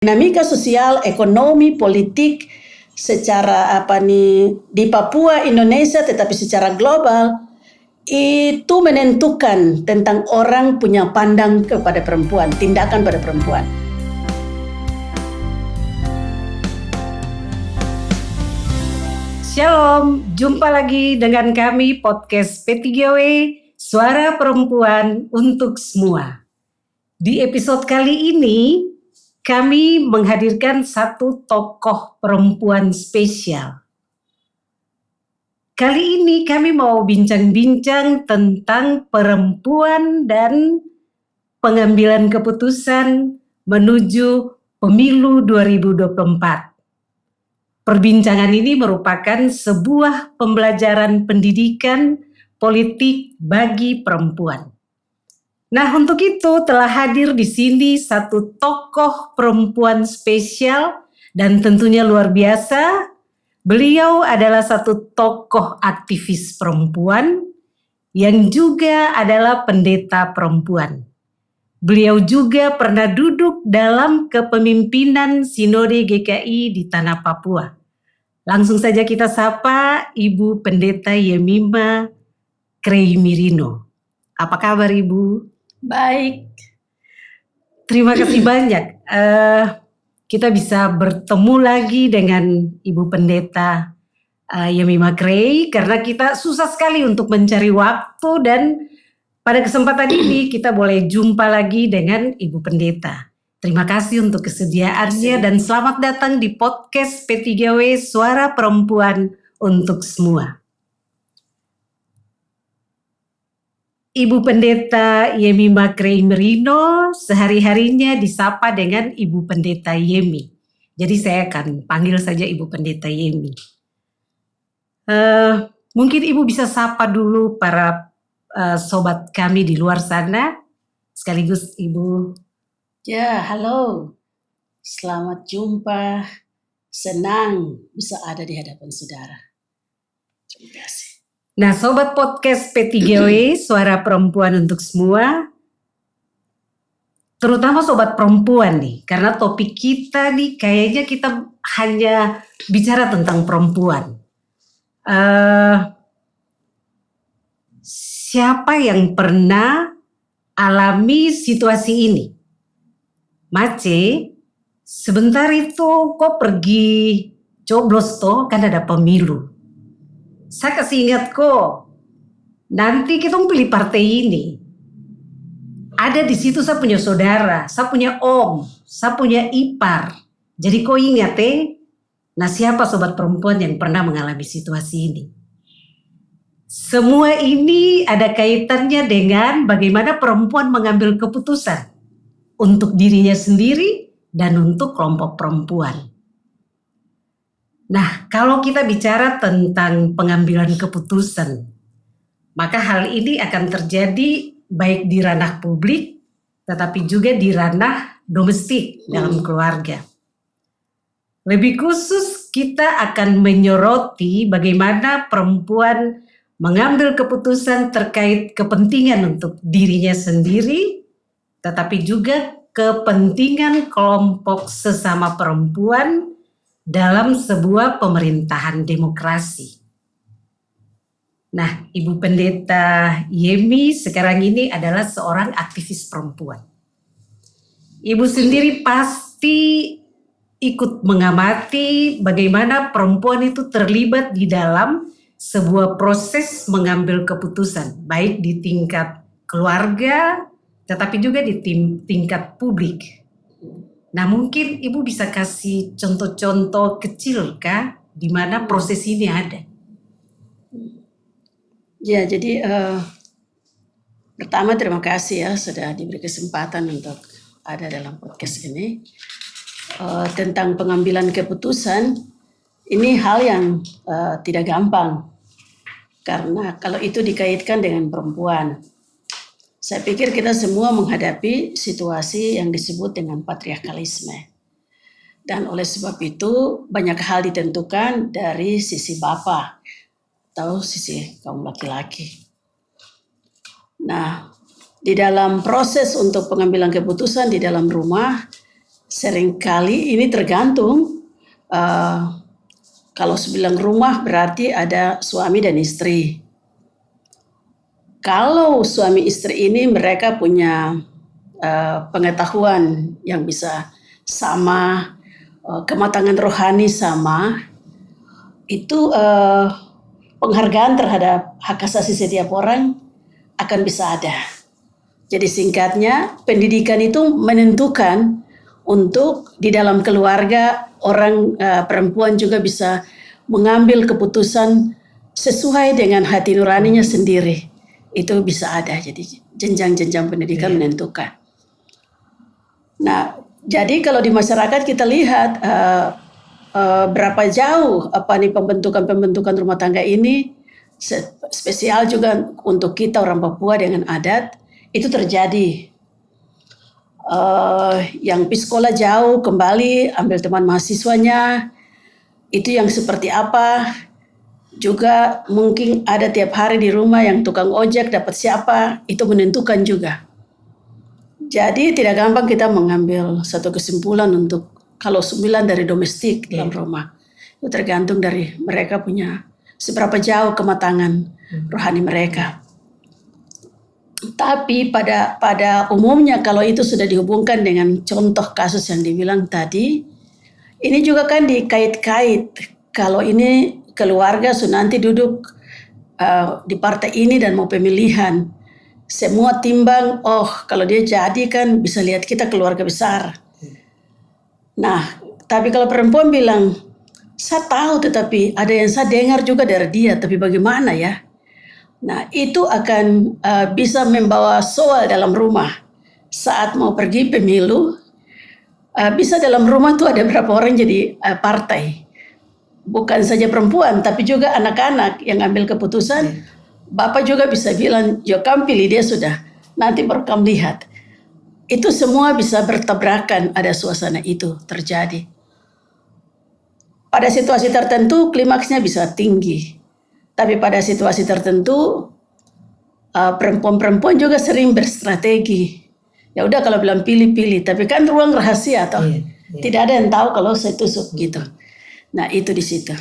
Dinamika sosial, ekonomi, politik secara di Papua, Indonesia, tetapi secara global itu menentukan tentang orang punya pandang kepada perempuan, tindakan pada perempuan. Shalom, jumpa lagi dengan kami podcast P3W, Suara Perempuan untuk Semua. Di episode kali ini, kami menghadirkan satu tokoh perempuan spesial. Kali ini kami mau bincang-bincang tentang perempuan dan pengambilan keputusan menuju pemilu 2024. Perbincangan ini merupakan sebuah pembelajaran pendidikan politik bagi perempuan. Nah, untuk itu telah hadir di sini satu tokoh perempuan spesial dan tentunya luar biasa. Beliau adalah satu tokoh aktivis perempuan yang juga adalah pendeta perempuan. Beliau juga pernah duduk dalam kepemimpinan Sinode GKI di Tanah Papua. Langsung saja kita sapa Ibu Pendeta Yemima Kreimirino. Apa kabar Ibu? Baik. Terima kasih banyak. Kita bisa bertemu lagi dengan Ibu Pendeta Yemima Krei karena kita susah sekali untuk mencari waktu, dan pada kesempatan ini kita boleh jumpa lagi dengan Ibu Pendeta. Terima kasih untuk kesediaannya dan selamat datang di podcast P3W Suara Perempuan untuk Semua. Ibu Pendeta Yemima Kreimirino sehari-harinya disapa dengan Ibu Pendeta Yemi. Jadi saya akan panggil saja Ibu Pendeta Yemi. Mungkin Ibu bisa sapa dulu para sobat kami di luar sana. Sekaligus Ibu. Ya, halo. Selamat jumpa. Senang bisa ada di hadapan saudara. Terima kasih. Nah, sobat podcast P3W Suara Perempuan untuk Semua, terutama sobat perempuan nih, karena topik kita nih kayaknya kita hanya bicara tentang perempuan. Siapa yang pernah alami situasi ini? Mace, sebentar itu kok pergi coblos toh, kan ada pemilu. Saya kasih ingat kok, nanti kita pilih partai ini. Ada di situ saya punya saudara, saya punya om, saya punya ipar. Jadi kok ingat nah siapa sobat perempuan yang pernah mengalami situasi ini? Semua ini ada kaitannya dengan bagaimana perempuan mengambil keputusan untuk dirinya sendiri dan untuk kelompok perempuan. Nah, kalau kita bicara tentang pengambilan keputusan, maka hal ini akan terjadi baik di ranah publik, tetapi juga di ranah domestik dalam keluarga. Lebih khusus kita akan menyoroti bagaimana perempuan mengambil keputusan terkait kepentingan untuk dirinya sendiri, tetapi juga kepentingan kelompok sesama perempuan dalam sebuah pemerintahan demokrasi. Nah, Ibu Pendeta Yemi sekarang ini adalah seorang aktivis perempuan. Ibu sendiri pasti ikut mengamati bagaimana perempuan itu terlibat di dalam sebuah proses mengambil keputusan, baik di tingkat keluarga, tetapi juga di tingkat publik. Nah, mungkin Ibu bisa kasih contoh-contoh kecil kah di mana proses ini ada? Ya, jadi pertama terima kasih ya sudah diberi kesempatan untuk ada dalam podcast ini. Tentang pengambilan keputusan, ini hal yang tidak gampang. Karena kalau itu dikaitkan dengan perempuan, saya pikir kita semua menghadapi situasi yang disebut dengan patriarkalisme. Dan oleh sebab itu banyak hal ditentukan dari sisi bapak atau sisi kaum laki-laki. Nah, di dalam proses untuk pengambilan keputusan di dalam rumah, Seringkali ini tergantung. Kalau sebilang rumah berarti ada suami dan istri. Kalau suami istri ini mereka punya pengetahuan yang bisa sama, kematangan rohani sama, itu penghargaan terhadap hak asasi setiap orang akan bisa ada. Jadi singkatnya, pendidikan itu menentukan untuk di dalam keluarga orang perempuan juga bisa mengambil keputusan sesuai dengan hati nuraninya sendiri. Itu bisa ada. Jadi jenjang-jenjang pendidikan menentukan. Nah, jadi kalau di masyarakat kita lihat berapa jauh pembentukan rumah tangga ini, spesial juga untuk kita orang Papua dengan adat, itu terjadi. Yang pergi sekolah jauh kembali ambil teman mahasiswanya, itu yang seperti apa. Juga mungkin ada tiap hari di rumah yang tukang ojek dapat siapa, itu menentukan juga. Jadi tidak gampang kita mengambil satu kesimpulan untuk kalau 9 dari domestik dalam rumah. Itu tergantung dari mereka punya seberapa jauh kematangan rohani mereka. Tapi pada umumnya kalau itu sudah dihubungkan dengan contoh kasus yang dibilang tadi, ini juga kan dikait-kait. Kalau ini keluarga sudah nanti duduk di partai ini dan mau pemilihan, semua timbang, kalau dia jadi kan bisa lihat kita keluarga besar. Nah, tapi kalau perempuan bilang, saya tahu tetapi ada yang saya dengar juga dari dia, tapi bagaimana ya? Nah, itu akan bisa membawa soal dalam rumah. Saat mau pergi pemilu, bisa dalam rumah tuh ada berapa orang jadi partai. Bukan saja perempuan, tapi juga anak-anak yang ambil keputusan. Bapak juga bisa bilang, yo kamu pilih dia sudah, nanti baru kamu lihat. Itu semua bisa bertabrakan, ada suasana itu terjadi. Pada situasi tertentu klimaksnya bisa tinggi. Tapi pada situasi tertentu perempuan-perempuan juga sering berstrategi. Ya udah kalau bilang pilih-pilih, tapi kan ruang rahasia toh. Tidak ada yang tahu kalau saya tusuk gitu. Nah, itu di situ.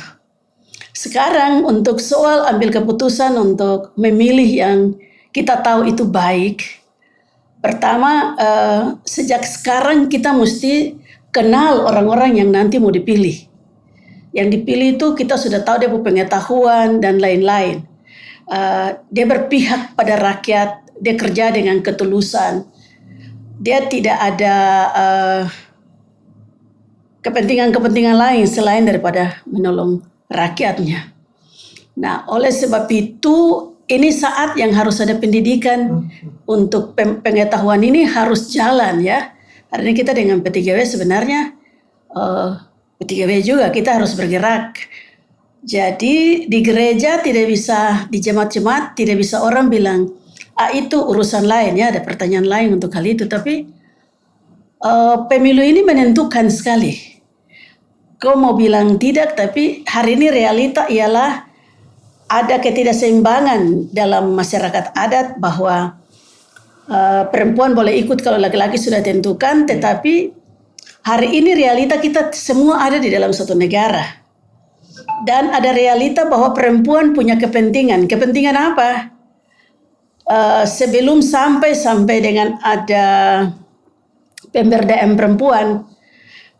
Sekarang untuk soal ambil keputusan untuk memilih yang kita tahu itu baik. Pertama, sejak sekarang kita mesti kenal orang-orang yang nanti mau dipilih. Yang dipilih itu kita sudah tahu dia punya pengetahuan dan lain-lain. Dia berpihak pada rakyat, dia kerja dengan ketulusan. Dia tidak ada kepentingan-kepentingan lain selain daripada menolong rakyatnya. Nah, oleh sebab itu ini saat yang harus ada pendidikan untuk pengetahuan ini harus jalan ya. Hari ini kita dengan P3W sebenarnya P3W juga kita harus bergerak. Jadi di gereja tidak bisa, di jemaat-jemaat tidak bisa orang bilang, itu urusan lain ya, ada pertanyaan lain untuk hal itu. Tapi pemilu ini menentukan sekali. Kau mau bilang tidak, tapi hari ini realita ialah ada ketidakseimbangan dalam masyarakat adat bahwa perempuan boleh ikut kalau laki-laki sudah tentukan, tetapi hari ini realita kita semua ada di dalam satu negara. Dan ada realita bahwa perempuan punya kepentingan. Kepentingan apa? Sebelum sampai dengan ada pemberdayaan perempuan,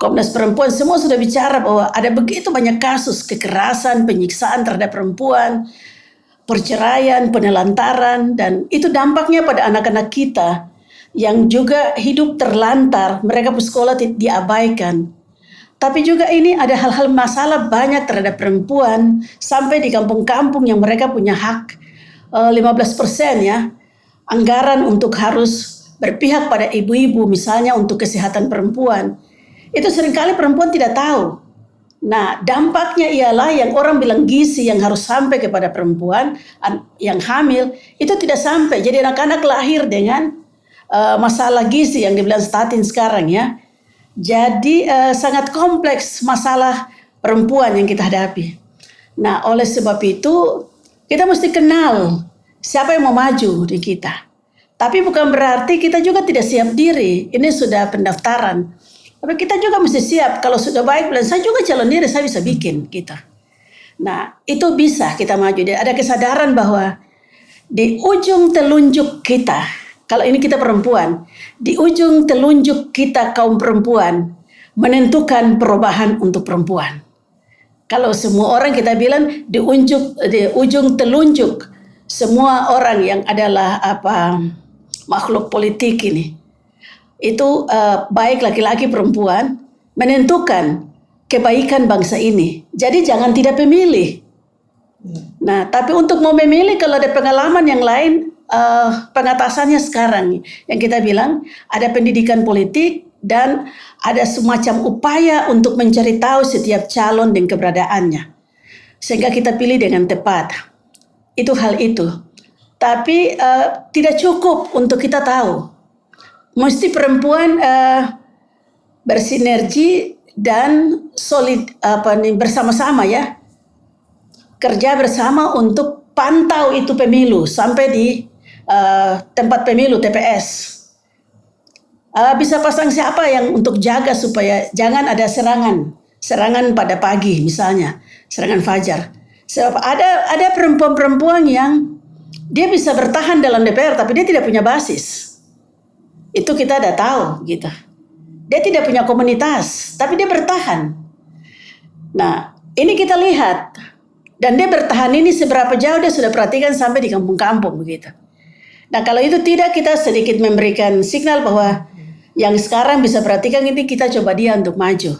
Komnas Perempuan semua sudah bicara bahwa ada begitu banyak kasus kekerasan, penyiksaan terhadap perempuan, perceraian, penelantaran, dan itu dampaknya pada anak-anak kita yang juga hidup terlantar, mereka bersekolah diabaikan. Tapi juga ini ada hal-hal masalah banyak terhadap perempuan sampai di kampung-kampung yang mereka punya hak 15% ya, anggaran untuk harus berpihak pada ibu-ibu misalnya untuk kesehatan perempuan. Itu seringkali perempuan tidak tahu. Nah, dampaknya ialah yang orang bilang gizi yang harus sampai kepada perempuan yang hamil, itu tidak sampai. Jadi anak-anak lahir dengan masalah gizi yang dibilang statin sekarang ya. Jadi sangat kompleks masalah perempuan yang kita hadapi. Nah, oleh sebab itu kita mesti kenal siapa yang mau maju di kita. Tapi bukan berarti kita juga tidak siap diri. Ini sudah pendaftaran. Tapi kita juga mesti siap, kalau sudah baik, bilang saya juga calon diri, saya bisa bikin gitu. Nah, itu bisa kita maju. Ada kesadaran bahwa di ujung telunjuk kita, kalau ini kita perempuan, di ujung telunjuk kita kaum perempuan, menentukan perubahan untuk perempuan. Kalau semua orang kita bilang di ujung telunjuk semua orang yang adalah makhluk politik ini, itu baik laki-laki perempuan menentukan kebaikan bangsa ini. Jadi jangan tidak pemilih. Nah, tapi untuk mau memilih kalau ada pengalaman yang lain, pengatasannya sekarang yang kita bilang ada pendidikan politik dan ada semacam upaya untuk mencari tahu setiap calon dan keberadaannya sehingga kita pilih dengan tepat. Itu hal itu. Tapi tidak cukup untuk kita tahu. Mesti perempuan bersinergi dan solid bersama-sama ya. Kerja bersama untuk pantau itu pemilu sampai di tempat pemilu TPS. Bisa pasang siapa yang untuk jaga supaya jangan ada serangan pada pagi misalnya, serangan fajar. Sebab ada perempuan-perempuan yang dia bisa bertahan dalam DPR tapi dia tidak punya basis. Itu kita udah tahu gitu. Dia tidak punya komunitas tapi dia bertahan. Nah, ini kita lihat. Dan dia bertahan ini seberapa jauh dia sudah perhatikan sampai di kampung-kampung begitu. Nah, kalau itu tidak, kita sedikit memberikan signal bahwa yang sekarang bisa perhatikan ini kita coba dia untuk maju.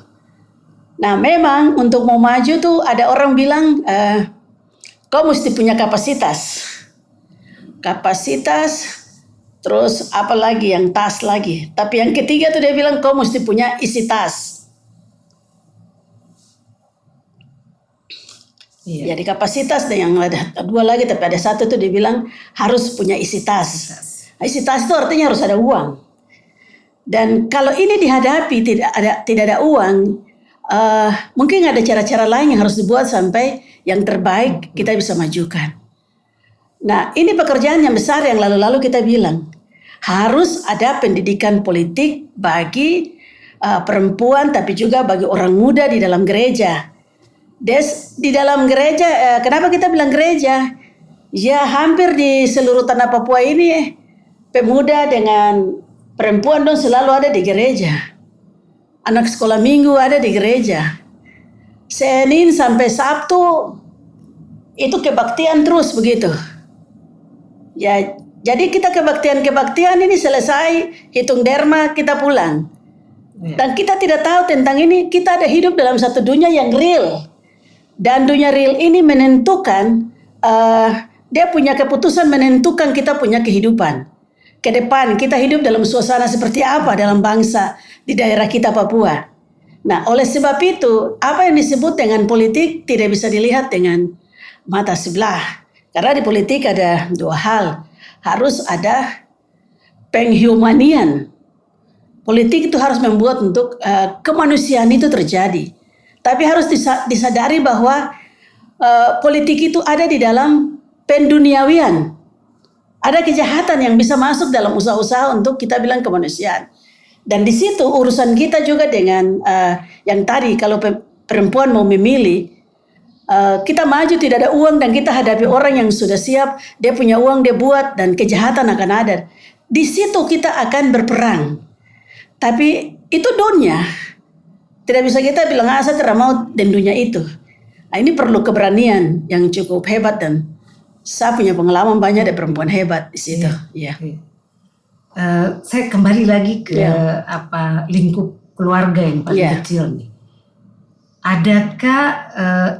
Nah, memang untuk mau maju tuh ada orang bilang kau mesti punya kapasitas. Kapasitas, terus apa lagi yang tas lagi. Tapi yang ketiga tuh dia bilang kau mesti punya isi tas. Iya. Jadi kapasitas dan yang ada dua lagi, tapi ada satu tuh dia bilang harus punya isi tas. Nah, isi tas itu artinya harus ada uang. Dan kalau ini dihadapi tidak ada uang, mungkin ada cara-cara lain yang harus dibuat sampai yang terbaik kita bisa majukan. Nah, ini pekerjaan yang besar yang lalu-lalu kita bilang harus ada pendidikan politik bagi perempuan, tapi juga bagi orang muda di dalam gereja. Di dalam gereja, kenapa kita bilang gereja? Ya, hampir di seluruh tanah Papua ini pemuda dengan perempuan dong selalu ada di gereja. Anak sekolah minggu ada di gereja. Senin sampai Sabtu itu kebaktian terus begitu. Ya, jadi kita kebaktian ini selesai, hitung derma, kita pulang. Dan kita tidak tahu tentang ini, kita ada hidup dalam satu dunia yang real. Dan dunia real ini menentukan, dia punya keputusan menentukan kita punya kehidupan. Ke depan kita hidup dalam suasana seperti apa dalam bangsa di daerah kita Papua. Nah, oleh sebab itu, apa yang disebut dengan politik tidak bisa dilihat dengan mata sebelah. Karena di politik ada dua hal. Harus ada penghumanian. Politik itu harus membuat untuk kemanusiaan itu terjadi. Tapi harus disadari bahwa politik itu ada di dalam penduniawian. Ada kejahatan yang bisa masuk dalam usaha-usaha untuk kita bilang kemanusiaan. Dan di situ urusan kita juga dengan yang tadi kalau perempuan mau memilih, kita maju tidak ada uang dan kita hadapi orang yang sudah siap, dia punya uang, dia buat dan kejahatan akan ada. Di situ kita akan berperang. Tapi itu dunia. Tidak bisa kita bilang saya tidak mau dan dunia itu. Nah, ini perlu keberanian yang cukup hebat dan saya punya pengalaman banyak ada perempuan hebat di situ. Ya. Saya kembali lagi ke lingkup keluarga yang paling kecil nih. Adakah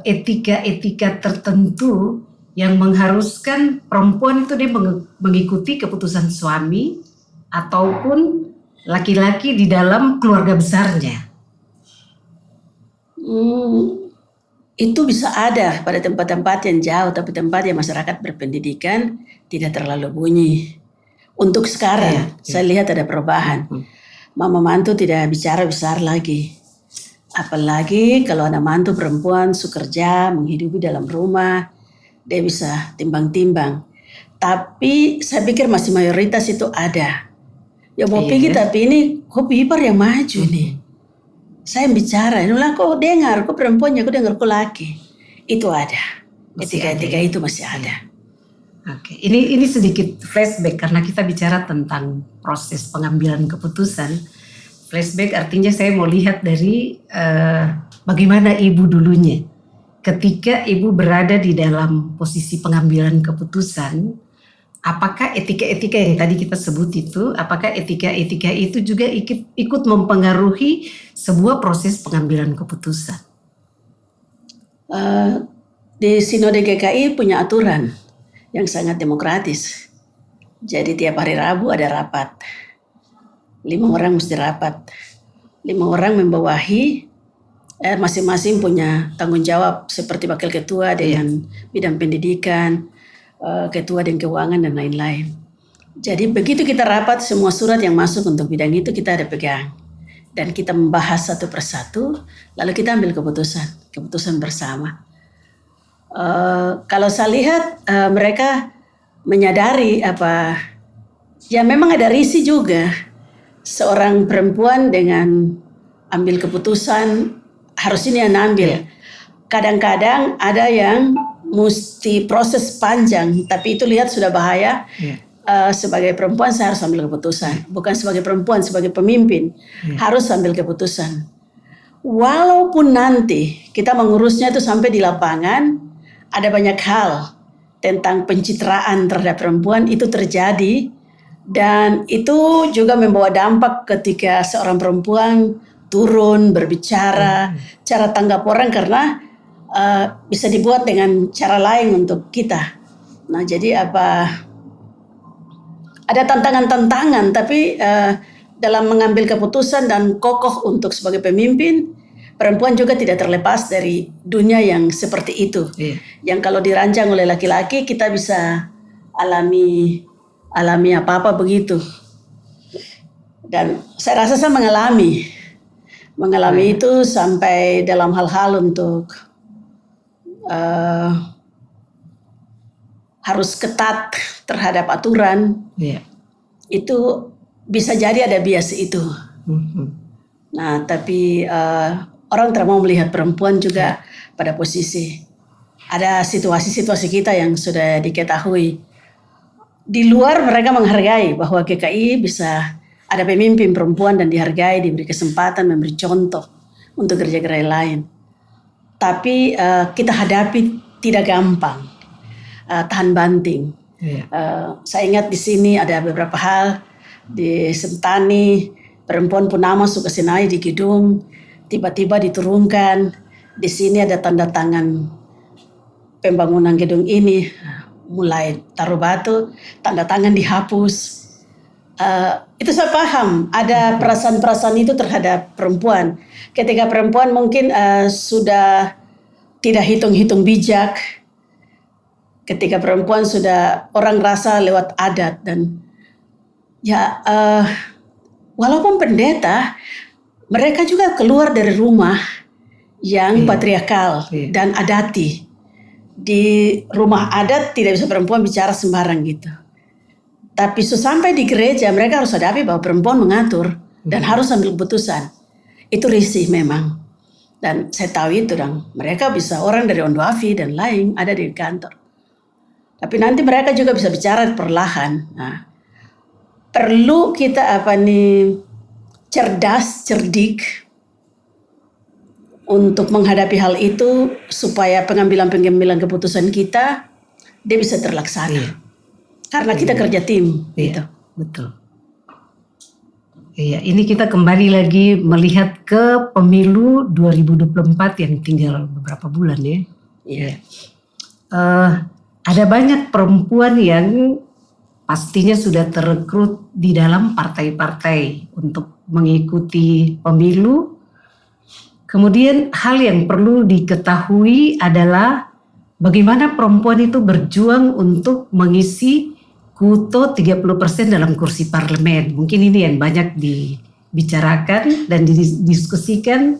etika-etika tertentu yang mengharuskan perempuan itu dia mengikuti keputusan suami ataupun laki-laki di dalam keluarga besarnya? Itu bisa ada pada tempat-tempat yang jauh, tapi tempat yang masyarakat berpendidikan tidak terlalu bunyi. Untuk sekarang, saya lihat ada perubahan. Mama mantu tidak bicara besar lagi. Apalagi kalau ada mantu perempuan sukerja, menghidupi dalam rumah, dia bisa timbang-timbang. Tapi saya pikir masih mayoritas itu ada. Ya mau pergi tapi ini hobi ipar yang maju nih. Saya yang bicara, ulang kok dengar, kok perempuannya, kok dengar kok laki. Itu ada. Etika-etika itu masih ada. Oke, ini sedikit flashback karena kita bicara tentang proses pengambilan keputusan. Flashback artinya saya mau lihat dari bagaimana ibu dulunya. Ketika ibu berada di dalam posisi pengambilan keputusan, apakah etika-etika yang tadi kita sebut itu, apakah etika-etika itu juga ikut mempengaruhi sebuah proses pengambilan keputusan? Di Sinode GKI punya aturan yang sangat demokratis. Jadi tiap hari Rabu ada rapat. 5 orang mesti rapat. 5 orang membawahi, masing-masing punya tanggung jawab seperti wakil ketua dengan bidang pendidikan, ketua dan keuangan dan lain-lain. Jadi begitu kita rapat, semua surat yang masuk untuk bidang itu kita ada pegang. Dan kita membahas satu persatu, lalu kita ambil keputusan bersama. Kalau saya lihat mereka menyadari ya memang ada risih juga. Seorang perempuan dengan ambil keputusan harus ini yang ambil. Kadang-kadang ada yang mesti proses panjang, tapi itu lihat sudah bahaya. Sebagai perempuan saya harus ambil keputusan, bukan sebagai perempuan, sebagai pemimpin harus ambil keputusan. Walaupun nanti kita mengurusnya itu sampai di lapangan, ada banyak hal tentang pencitraan terhadap perempuan itu terjadi. Dan itu juga membawa dampak ketika seorang perempuan turun berbicara, cara tanggap orang karena bisa dibuat dengan cara lain untuk kita. Nah jadi ada tantangan-tantangan, tapi dalam mengambil keputusan dan kokoh untuk sebagai pemimpin, perempuan juga tidak terlepas dari dunia yang seperti itu. Yang kalau dirancang oleh laki-laki kita bisa alami apa-apa begitu. Dan saya rasa saya mengalami itu sampai dalam hal-hal untuk harus ketat terhadap aturan. Itu bisa jadi ada bias itu. Nah tapi orang tidak mau melihat perempuan juga pada posisi. Ada situasi-situasi kita yang sudah diketahui. Di luar mereka menghargai bahwa GKI bisa ada pemimpin perempuan dan dihargai, diberi kesempatan, memberi contoh untuk kerja-kerja lain. Tapi kita hadapi tidak gampang, tahan banting. Saya ingat di sini ada beberapa hal di Sentani, perempuan pun masuk ke Sinai di gedung, tiba-tiba diturunkan. Di sini ada tanda tangan pembangunan gedung ini. Mulai taruh batu, tanda tangan dihapus. Itu saya paham, ada perasaan-perasaan itu terhadap perempuan. Ketika perempuan mungkin sudah tidak hitung-hitung bijak, ketika perempuan sudah orang rasa lewat adat dan walaupun pendeta, mereka juga keluar dari rumah yang patriarkal dan adati. Di rumah adat tidak bisa perempuan bicara sembarang gitu. Tapi sesampai di gereja mereka harus hadapi bahwa perempuan mengatur dan harus ambil keputusan. Itu risih memang. Dan saya tahu itu dan mereka bisa orang dari Ondoafi dan lain ada di kantor. Tapi nanti mereka juga bisa bicara perlahan. Nah, perlu kita cerdas, cerdik untuk menghadapi hal itu supaya pengambilan keputusan kita dia bisa terlaksana. Karena kita kerja tim. Gitu. Betul. Iya, ini kita kembali lagi melihat ke pemilu 2024 yang tinggal beberapa bulan ya. Ada banyak perempuan yang pastinya sudah terekrut di dalam partai-partai untuk mengikuti pemilu. Kemudian hal yang perlu diketahui adalah bagaimana perempuan itu berjuang untuk mengisi kuota 30% dalam kursi parlemen. Mungkin ini yang banyak dibicarakan dan didiskusikan.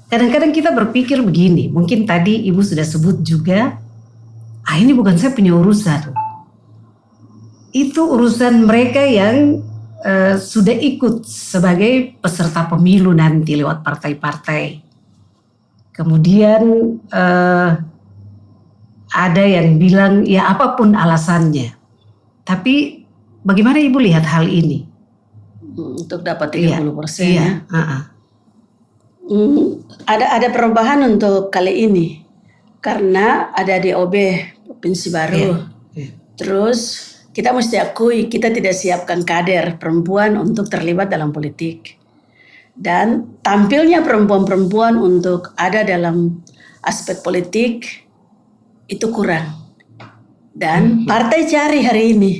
Kadang-kadang kita berpikir begini, mungkin tadi Ibu sudah sebut juga, ini bukan saya punya urusan. Itu urusan mereka yang sudah ikut sebagai peserta pemilu nanti lewat partai-partai. Kemudian ada yang bilang ya apapun alasannya. Tapi bagaimana Ibu lihat hal ini? Untuk dapat 30% Iya. ya. Ada perubahan untuk kali ini karena ada DOB provinsi baru. Iya. Terus kita mesti akui kita tidak siapkan kader perempuan untuk terlibat dalam politik. Dan tampilnya perempuan-perempuan untuk ada dalam aspek politik itu kurang. Dan partai cari hari ini.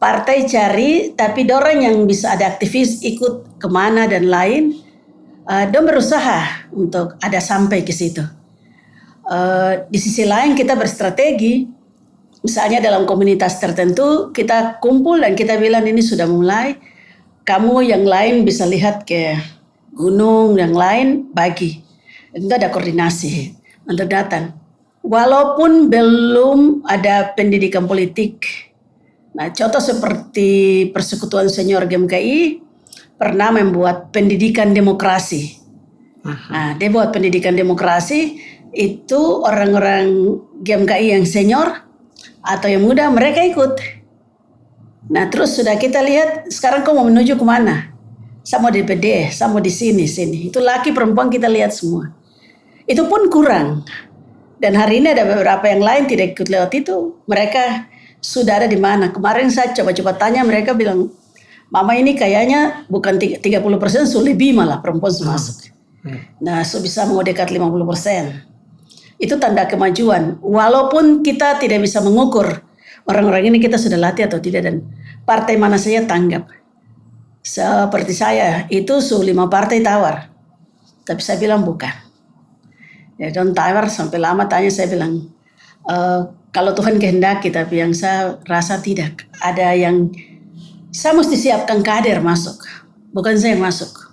Partai cari tapi dorang yang bisa ada aktivis ikut kemana dan lain. Dia berusaha untuk ada sampai ke situ. Di sisi lain kita berstrategi, misalnya dalam komunitas tertentu kita kumpul dan kita bilang ini sudah mulai, kamu yang lain bisa lihat ke gunung yang lain bagi. Itu ada koordinasi untuk datang. Walaupun belum ada pendidikan politik. Nah, contoh seperti Persekutuan Senior GMKI pernah membuat pendidikan demokrasi. Nah, dia buat pendidikan demokrasi itu orang-orang GMKI yang senior atau yang muda mereka ikut. Nah, terus sudah kita lihat sekarang kau mau menuju kemana? Sama DPD, sama di sini. Itu laki perempuan kita lihat semua. Itu pun kurang. Dan hari ini ada beberapa yang lain tidak ikut lewat itu. Mereka sudah ada di mana? Kemarin saya coba-coba tanya mereka bilang, Mama ini kayaknya bukan 30% so lebih malah perempuan masuk. Nah, so bisa mau dekat 50%. Itu tanda kemajuan. Walaupun kita tidak bisa mengukur orang-orang ini kita sudah latih atau tidak dan partai mana saja tanggap. Seperti saya, itu 5 partai tawar. Tapi saya bilang bukan. Ya, don't tawar sampai lama tanya saya bilang, kalau Tuhan kehendaki, tapi yang saya rasa tidak. Ada yang saya mesti siapkan kader masuk, bukan saya yang masuk.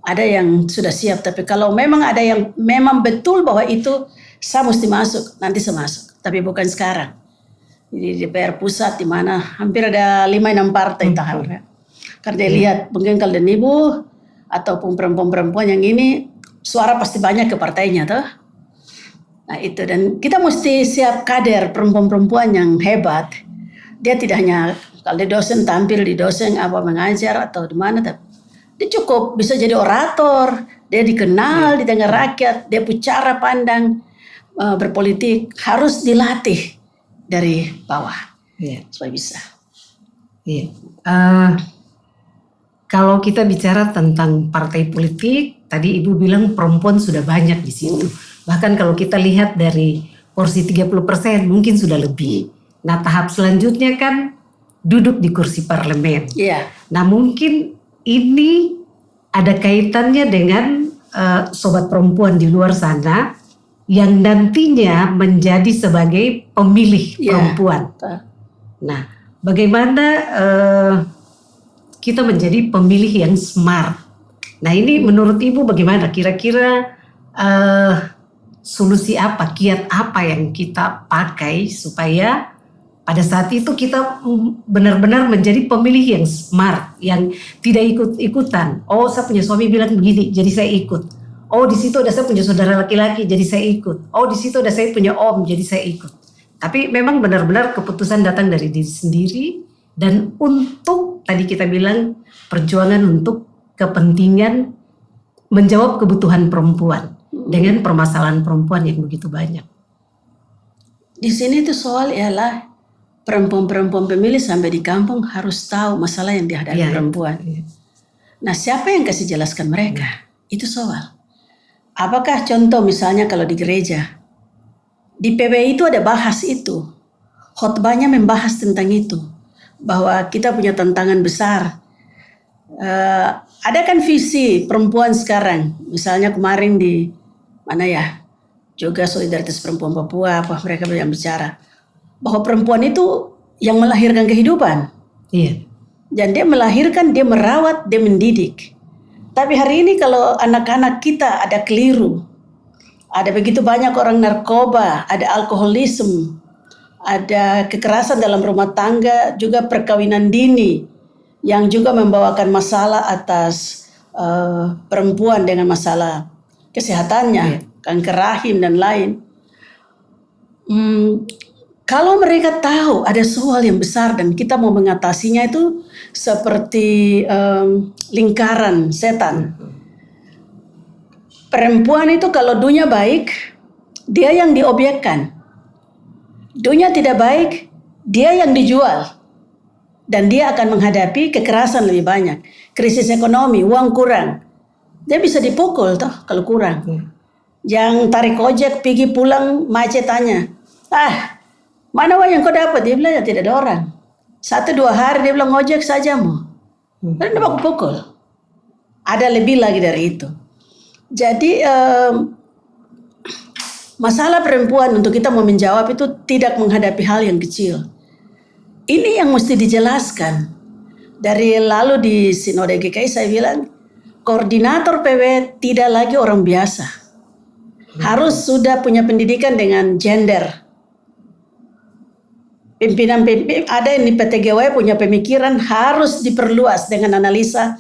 Ada yang sudah siap, tapi kalau memang ada yang memang betul bahwa itu saya mesti masuk, nanti saya masuk. Tapi bukan sekarang. Di DPR pusat di mana hampir ada 5-6 partai tawar. Karena dia lihat mungkin kalau dan ibu ataupun perempuan-perempuan yang ini suara pasti banyak ke partainya toh. Nah itu dan kita mesti siap kader perempuan-perempuan yang hebat. Dia tidak hanya kalau dia dosen tampil di dosen apa mengajar atau di mana, tapi dia cukup bisa jadi orator. Dia dikenal di tengah rakyat. Dia punya cara pandang berpolitik harus dilatih dari bawah supaya bisa. Kalau kita bicara tentang partai politik, tadi Ibu bilang perempuan sudah banyak di situ. Bahkan kalau kita lihat dari porsi 30% mungkin sudah lebih. Nah, tahap selanjutnya kan duduk di kursi parlemen. Nah, mungkin ini ada kaitannya dengan sobat perempuan di luar sana yang nantinya menjadi sebagai pemilih perempuan. Nah, bagaimana kita menjadi pemilih yang smart. Nah ini menurut Ibu bagaimana? Kira-kira solusi apa, kiat apa yang kita pakai supaya pada saat itu kita benar-benar menjadi pemilih yang smart, yang tidak ikut-ikutan. Oh saya punya suami bilang begini, jadi saya ikut. Oh di situ ada saya punya saudara laki-laki, jadi saya ikut. Oh di situ ada saya punya om, jadi saya ikut. Tapi memang benar-benar keputusan datang dari diri sendiri. Dan untuk tadi kita bilang perjuangan untuk kepentingan menjawab kebutuhan perempuan dengan permasalahan perempuan yang begitu banyak. Di sini itu soal ialah perempuan-perempuan pemilih sampai di kampung harus tahu masalah yang dihadapi perempuan. Nah siapa yang kasih jelaskan mereka? Itu soal. Apakah contoh misalnya kalau di gereja, di PBI itu ada bahas itu. Khotbahnya membahas tentang itu. Bahwa kita punya tantangan besar. Ada kan visi perempuan sekarang. Misalnya kemarin di mana ya, juga Solidaritas Perempuan Papua, apa mereka yang bicara bahwa perempuan itu yang melahirkan kehidupan. Dan dia melahirkan, dia merawat, dia mendidik. Tapi hari ini kalau anak-anak kita ada keliru, ada begitu banyak orang narkoba, ada alkoholisme, ada kekerasan dalam rumah tangga, juga perkawinan dini yang juga membawakan masalah atas perempuan dengan masalah kesehatannya, kanker rahim dan lain. Kalau mereka tahu ada soal yang besar dan kita mau mengatasinya itu seperti lingkaran setan. Perempuan itu kalau dunia baik, dia yang diobjekkan. Dunia tidak baik, dia yang dijual. Dan dia akan menghadapi kekerasan lebih banyak. Krisis ekonomi, uang kurang. Dia bisa dipukul toh kalau kurang. Yang tarik ojek, pergi pulang, macet tanya. Mana uang yang kau dapat? Dia bilang ya tidak ada orang. 1-2 hari dia bilang ojek saja mau. Dan dia baku pukul. Ada lebih lagi dari itu. Jadi masalah perempuan untuk kita mau menjawab itu tidak menghadapi hal yang kecil. Ini yang mesti dijelaskan. Dari lalu di Sinode GKI saya bilang, koordinator PW tidak lagi orang biasa. Harus sudah punya pendidikan dengan gender. Pimpinan ada yang di PTGW punya pemikiran harus diperluas dengan analisa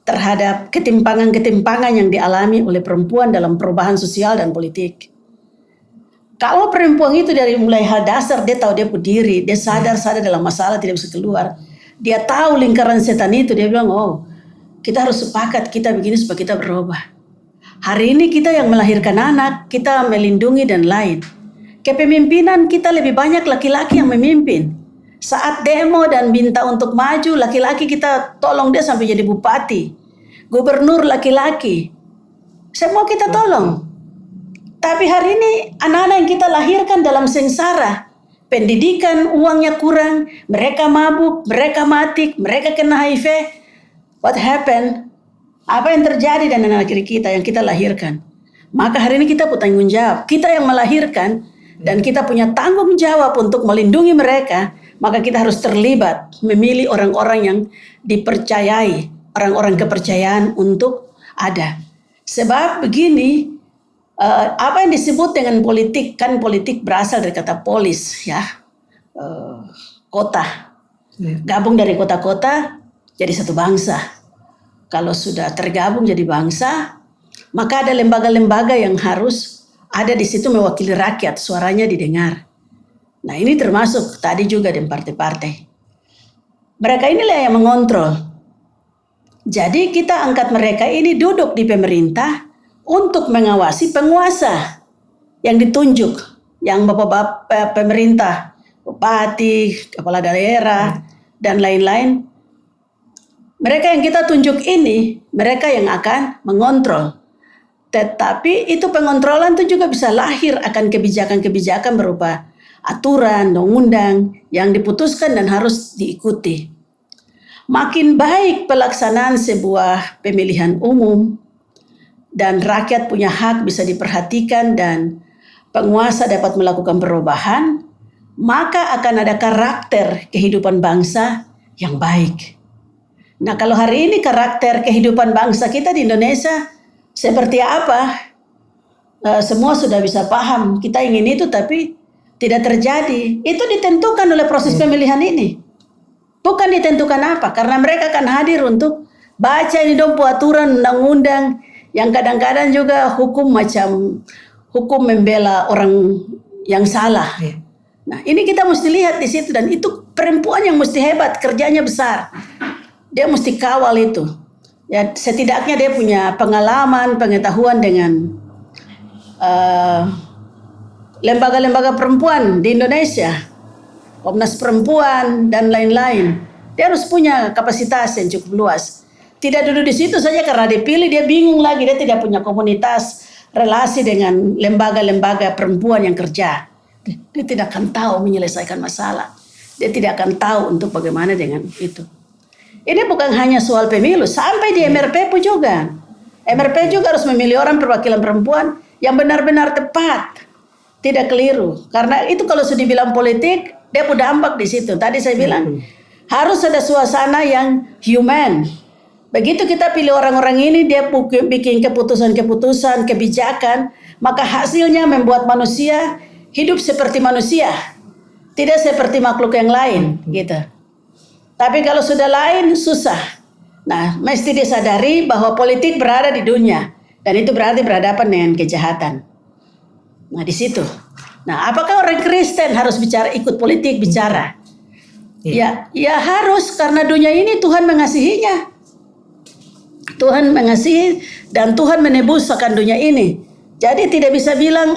terhadap ketimpangan-ketimpangan yang dialami oleh perempuan dalam perubahan sosial dan politik. Kalau perempuan itu dari mulai hal dasar dia tahu dia berdiri, dia sadar dalam masalah tidak bisa keluar. Dia tahu lingkaran setan itu, dia bilang, oh kita harus sepakat kita begini supaya kita berubah. Hari ini kita yang melahirkan anak, kita melindungi dan lain. Kepemimpinan kita lebih banyak laki-laki yang memimpin. Saat demo dan minta untuk maju, laki-laki kita tolong dia sampai jadi bupati. Gubernur laki-laki. Semua kita tolong. Tapi hari ini anak-anak yang kita lahirkan dalam sengsara. Pendidikan uangnya kurang, mereka mabuk, mereka mati, mereka kena HIV. What happened? Apa yang terjadi dengan anak kita yang kita lahirkan? Maka hari ini kita punya tanggung jawab. Kita yang melahirkan dan kita punya tanggung jawab untuk melindungi mereka. Maka kita harus terlibat memilih orang-orang yang dipercayai. Orang-orang kepercayaan untuk ada. Sebab begini, apa yang disebut dengan politik, kan politik berasal dari kata polis, ya, kota. Gabung dari kota-kota jadi satu bangsa. Kalau sudah tergabung jadi bangsa, maka ada lembaga-lembaga yang harus ada di situ mewakili rakyat, suaranya didengar. Nah ini termasuk tadi juga di partai-partai. Mereka inilah yang mengontrol. Jadi kita angkat mereka ini duduk di pemerintah untuk mengawasi penguasa yang ditunjuk, yang bapak-bapak pemerintah, bupati, kepala daerah, dan lain-lain. Mereka yang kita tunjuk ini, mereka yang akan mengontrol. Tetapi itu pengontrolan itu juga bisa lahir akan kebijakan-kebijakan berupa aturan, undang-undang yang diputuskan dan harus diikuti. Makin baik pelaksanaan sebuah pemilihan umum, dan rakyat punya hak bisa diperhatikan dan penguasa dapat melakukan perubahan, maka akan ada karakter kehidupan bangsa yang baik. Nah kalau hari ini karakter kehidupan bangsa kita di Indonesia seperti apa? Semua sudah bisa paham, kita ingin itu tapi tidak terjadi. Itu ditentukan oleh proses pemilihan ini. Bukan ditentukan apa, karena mereka akan hadir untuk baca ini dong aturan undang-undang, yang kadang-kadang juga hukum membela orang yang salah. Nah, ini kita mesti lihat di situ, dan itu perempuan yang mesti hebat, kerjanya besar. Dia mesti kawal itu. Ya, setidaknya dia punya pengalaman, pengetahuan dengan lembaga-lembaga perempuan di Indonesia, Komnas Perempuan dan lain-lain. Dia harus punya kapasitas yang cukup luas. Tidak duduk di situ saja karena dipilih, dia bingung lagi, dia tidak punya komunitas relasi dengan lembaga-lembaga perempuan yang kerja. Dia tidak akan tahu menyelesaikan masalah. Dia tidak akan tahu untuk bagaimana dengan itu. Ini bukan hanya soal pemilu, sampai di MRP pun juga. MRP juga harus memilih orang perwakilan perempuan yang benar-benar tepat, tidak keliru. Karena itu kalau sudah dibilang politik, dia pun dampak di situ. Tadi saya bilang harus ada suasana yang human. Begitu kita pilih orang-orang ini, dia bikin keputusan-keputusan, kebijakan, maka hasilnya membuat manusia hidup seperti manusia. tidak seperti makhluk yang lain gitu. Tapi kalau sudah lain susah. Nah, mesti disadari bahwa politik berada di dunia dan itu berarti berhadapan dengan kejahatan. Nah, di situ. Nah, apakah orang Kristen harus ikut politik bicara? Ya harus, karena dunia ini Tuhan mengasihinya. Tuhan mengasihi dan Tuhan menebus akan dunia ini. Jadi tidak bisa bilang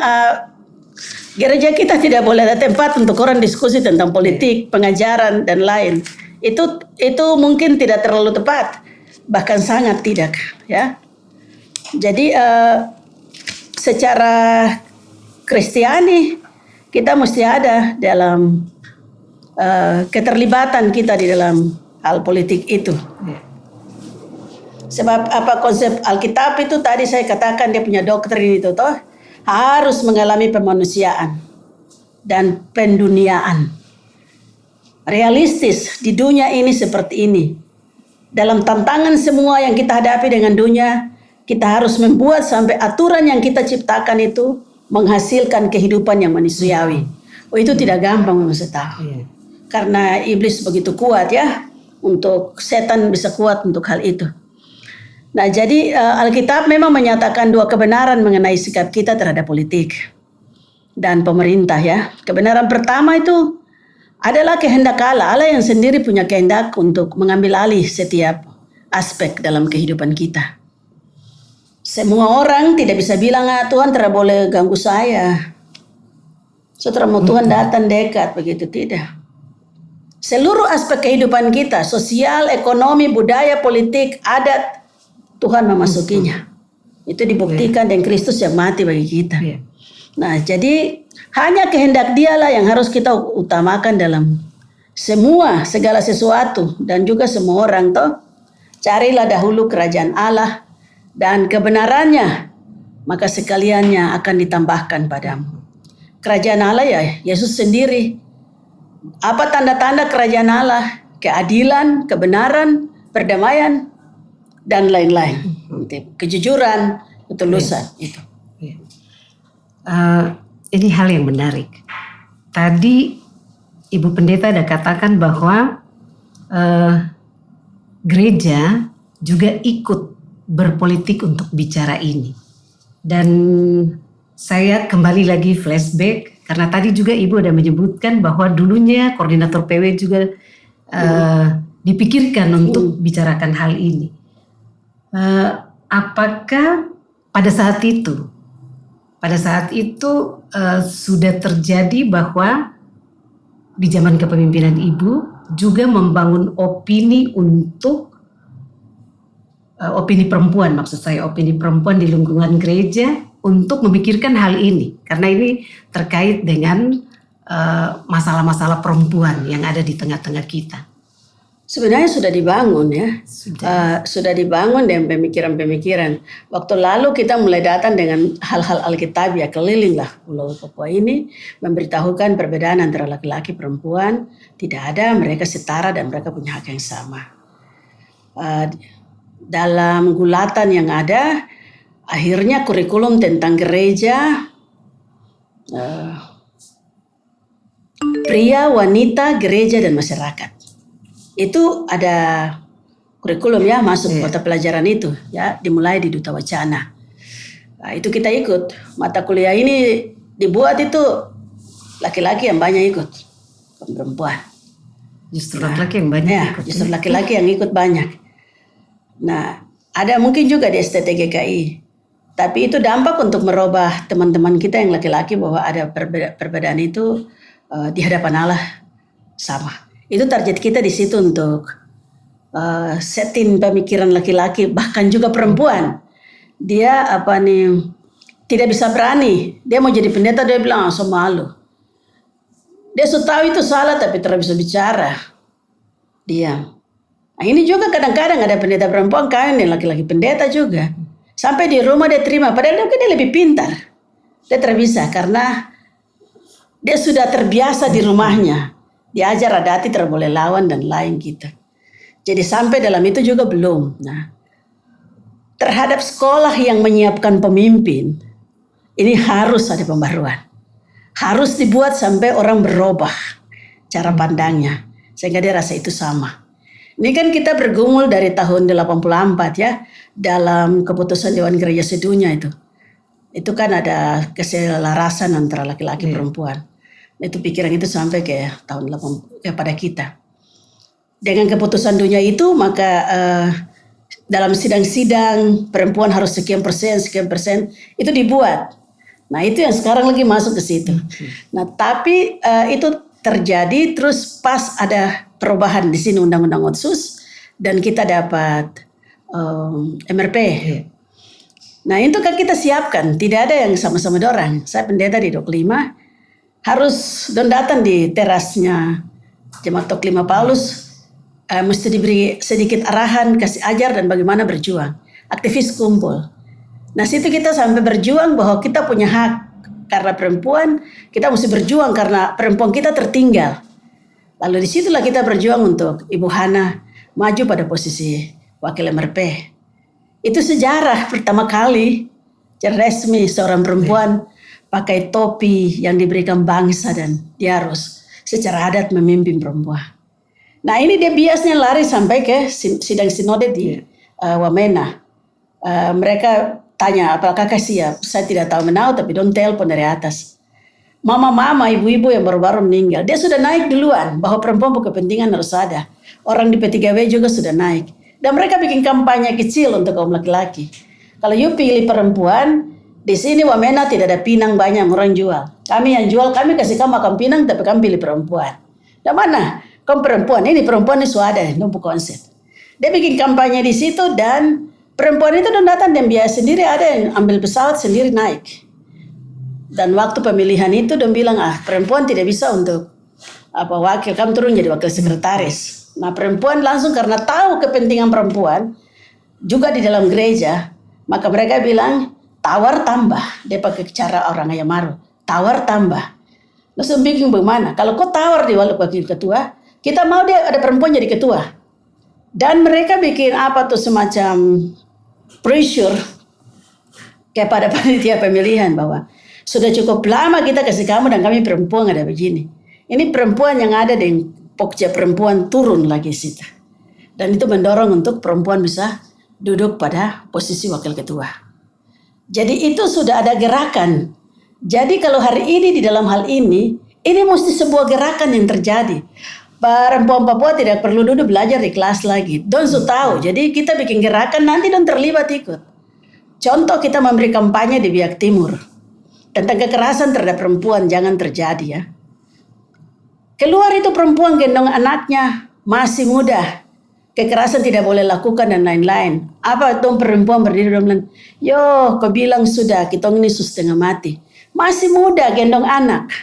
gereja kita tidak boleh ada tempat untuk orang diskusi tentang politik, pengajaran dan lain. Itu mungkin tidak terlalu tepat, bahkan sangat tidak, ya. Jadi secara Kristiani kita mesti ada dalam keterlibatan kita di dalam hal politik itu. Sebab konsep Alkitab itu tadi saya katakan dia punya doktrin itu toh harus mengalami pemanusiaan dan penduniaan. Realistis di dunia ini seperti ini. Dalam tantangan semua yang kita hadapi dengan dunia, kita harus membuat sampai aturan yang kita ciptakan itu menghasilkan kehidupan yang manusiawi. Itu tidak gampang saya tahu. Karena iblis begitu kuat ya, untuk setan bisa kuat untuk hal itu. Nah, jadi Alkitab memang menyatakan dua kebenaran mengenai sikap kita terhadap politik dan pemerintah ya. Kebenaran pertama itu adalah kehendak Allah. Allah yang sendiri punya kehendak untuk mengambil alih setiap aspek dalam kehidupan kita. Semua orang tidak bisa bilang, Tuhan tidak boleh ganggu saya. Setelah Tuhan datang dekat, begitu tidak. Seluruh aspek kehidupan kita, sosial, ekonomi, budaya, politik, adat, Tuhan memasukinya. Itu dibuktikan dengan Kristus yang mati bagi kita. Nah, jadi hanya kehendak Dialah yang harus kita utamakan dalam segala sesuatu dan juga semua orang toh. Carilah dahulu kerajaan Allah dan kebenarannya, maka sekaliannya akan ditambahkan padamu. Kerajaan Allah ya Yesus sendiri. Apa tanda-tanda kerajaan Allah? Keadilan, kebenaran, perdamaian, dan lain-lain. Kejujuran, ketulusan. Itu. Ini hal yang menarik. Tadi Ibu Pendeta ada katakan bahwa gereja juga ikut berpolitik untuk bicara ini. Dan saya kembali lagi flashback karena tadi juga Ibu ada menyebutkan bahwa dulunya koordinator PW juga dipikirkan untuk bicarakan hal ini. Apakah pada saat itu sudah terjadi bahwa di zaman kepemimpinan Ibu juga membangun opini untuk opini perempuan, maksud saya opini perempuan di lingkungan gereja untuk memikirkan hal ini, karena ini terkait dengan masalah-masalah perempuan yang ada di tengah-tengah kita. Sebenarnya sudah dibangun ya, sudah dibangun dengan pemikiran-pemikiran. Waktu lalu kita mulai datang dengan hal-hal Alkitab ya, kelilinglah Pulau Papua ini memberitahukan perbedaan antara laki-laki perempuan tidak ada, mereka setara dan mereka punya hak yang sama. Dalam gulatan yang ada, akhirnya kurikulum tentang gereja, pria, wanita, gereja dan masyarakat. Itu ada kurikulum ya masuk mata pelajaran itu ya, dimulai di Duta Wacana. Nah, itu kita ikut. Mata kuliah ini dibuat itu laki-laki yang banyak ikut, perempuan. Justru laki-laki yang banyak ikut. Justru laki-laki yang ikut banyak. Nah, ada mungkin juga di STTGKI. Tapi itu dampak untuk merubah teman-teman kita yang laki-laki bahwa ada perbedaan itu di hadapan Allah sama. Itu target kita di situ untuk setting pemikiran laki-laki, bahkan juga perempuan. Dia tidak bisa berani. Dia mau jadi pendeta, dia bilang so malu. Dia sudah tahu itu salah tapi tidak bisa bicara. Diam. Nah, ini juga kadang-kadang ada pendeta perempuan kawin dengan laki-laki pendeta juga. Sampai di rumah dia terima, padahal dia lebih pintar. Dia tidak bisa karena dia sudah terbiasa di rumahnya. Diajar adati tidak boleh lawan dan lain gitu. Jadi sampai dalam itu juga belum. Nah, terhadap sekolah yang menyiapkan pemimpin, ini harus ada pembaruan. Harus dibuat sampai orang berubah. cara pandangnya. Sehingga dia rasa itu sama. Ini kan kita bergumul dari tahun 84 ya, dalam keputusan Dewan Gereja Sedunia itu. Itu kan ada keselarasan antara laki-laki perempuan. Itu pikiran itu sampai ke tahun 80 kepada kita. Dengan keputusan dunia itu maka dalam sidang-sidang perempuan harus sekian persen itu dibuat. Nah itu yang sekarang lagi masuk ke situ. Nah tapi itu terjadi terus pas ada perubahan di sini undang-undang Otsus dan kita dapat MRP. Nah itu kan kita siapkan, tidak ada yang sama-sama dorang. Saya pendeta di 25 harus datang di terasnya Jemaat 25 Paulus, mesti diberi sedikit arahan, kasih ajar dan bagaimana berjuang. Aktivis kumpul. Nah situ kita sampai berjuang bahwa kita punya hak karena perempuan, kita mesti berjuang karena perempuan kita tertinggal. Lalu disitulah kita berjuang untuk Ibu Hana maju pada posisi wakil MRP. Itu sejarah pertama kali resmi seorang perempuan pakai topi yang diberikan bangsa dan dia harus secara adat memimpin perempuan. Nah ini dia biasnya lari sampai ke sidang sinode di Wamena. Mereka tanya apakah siap? Saya tidak tahu menau tapi don't telepon dari atas. Mama-mama, ibu-ibu yang baru-baru meninggal. Dia sudah naik duluan bahwa perempuan berkepentingan harus ada. Orang di P3W juga sudah naik. Dan mereka bikin kampanye kecil untuk kaum laki-laki. Kalau you pilih perempuan, di sini Wamena tidak ada pinang banyak orang jual. Kami yang jual, kami kasih kamu makan pinang tapi kami pilih perempuan. Dan mana? Kamu perempuan, ini perempuan ini suada, numpuk konsep. Dia bikin kampanye di situ dan perempuan itu datang dan biaya sendiri, ada yang ambil pesawat sendiri naik. Dan waktu pemilihan itu dia bilang, perempuan tidak bisa untuk wakil, kamu turun jadi wakil sekretaris. Nah perempuan langsung karena tahu kepentingan perempuan juga di dalam gereja, maka mereka bilang tawar tambah. Dia pakai cara orang Ayamaru, tawar tambah. Langsung bingung bagaimana. Kalau kau tawar di wakil ketua, kita mau dia ada perempuan jadi ketua. Dan mereka bikin semacam pressure kepada panitia pemilihan bahwa sudah cukup lama kita kasih kamu dan kami perempuan ada begini. Ini perempuan yang ada di pokja perempuan turun lagi situ. Dan itu mendorong untuk perempuan bisa duduk pada posisi wakil ketua. Jadi itu sudah ada gerakan. Jadi kalau hari ini di dalam hal ini mesti sebuah gerakan yang terjadi. Perempuan Papua tidak perlu duduk belajar di kelas lagi. Don su tahu. Jadi kita bikin gerakan nanti don terlibat ikut. Contoh kita memberi kampanye di Biak Timur. Tentang kekerasan terhadap perempuan jangan terjadi ya. Keluar itu perempuan gendong anaknya masih muda. Kekerasan tidak boleh lakukan dan lain-lain. Apa itu perempuan berdiri dan bilang, yo kau bilang sudah kita ini setengah mati. Masih muda gendong anak.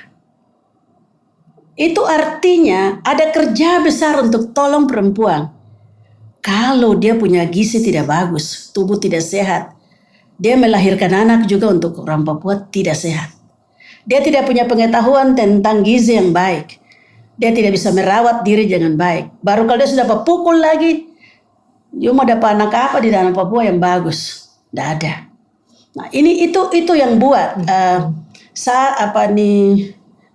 Itu artinya ada kerja besar untuk tolong perempuan. Kalau dia punya gizi tidak bagus, tubuh tidak sehat. Dia melahirkan anak juga untuk orang Papua tidak sehat. Dia tidak punya pengetahuan tentang gizi yang baik. Dia tidak bisa merawat diri dengan baik. Baru kalau dia sudah pukul lagi, you mau dapat anak apa di dalam Papua yang bagus? Tidak ada. Nah itu yang buat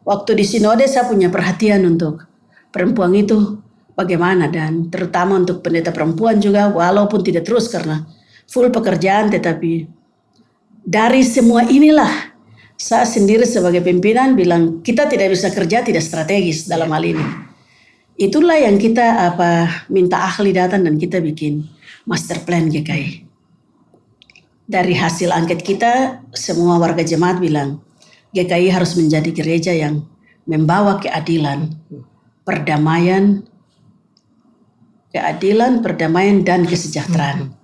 waktu di sinode saya punya perhatian untuk perempuan itu bagaimana dan terutama untuk pendeta perempuan juga walaupun tidak terus karena full pekerjaan tetapi dari semua inilah saya sendiri sebagai pimpinan bilang kita tidak bisa kerja tidak strategis dalam hal ini. Itulah yang kita minta ahli datang dan kita bikin master plan GKI. Dari hasil angket kita semua warga jemaat bilang GKI harus menjadi gereja yang membawa keadilan, perdamaian dan kesejahteraan.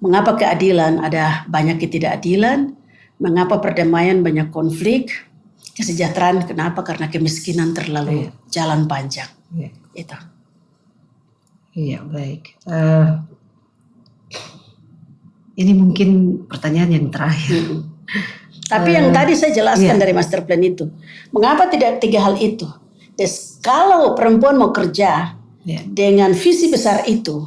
Mengapa keadilan? Ada banyak ketidakadilan. Mengapa perdamaian banyak konflik? Kesejahteraan kenapa? Karena kemiskinan terlalu jalan panjang. Itu. Iya baik. Ini mungkin pertanyaan yang terakhir. Tapi yang tadi saya jelaskan dari master plan itu. Mengapa tidak 3 hal itu? Kalau perempuan mau kerja dengan visi besar itu,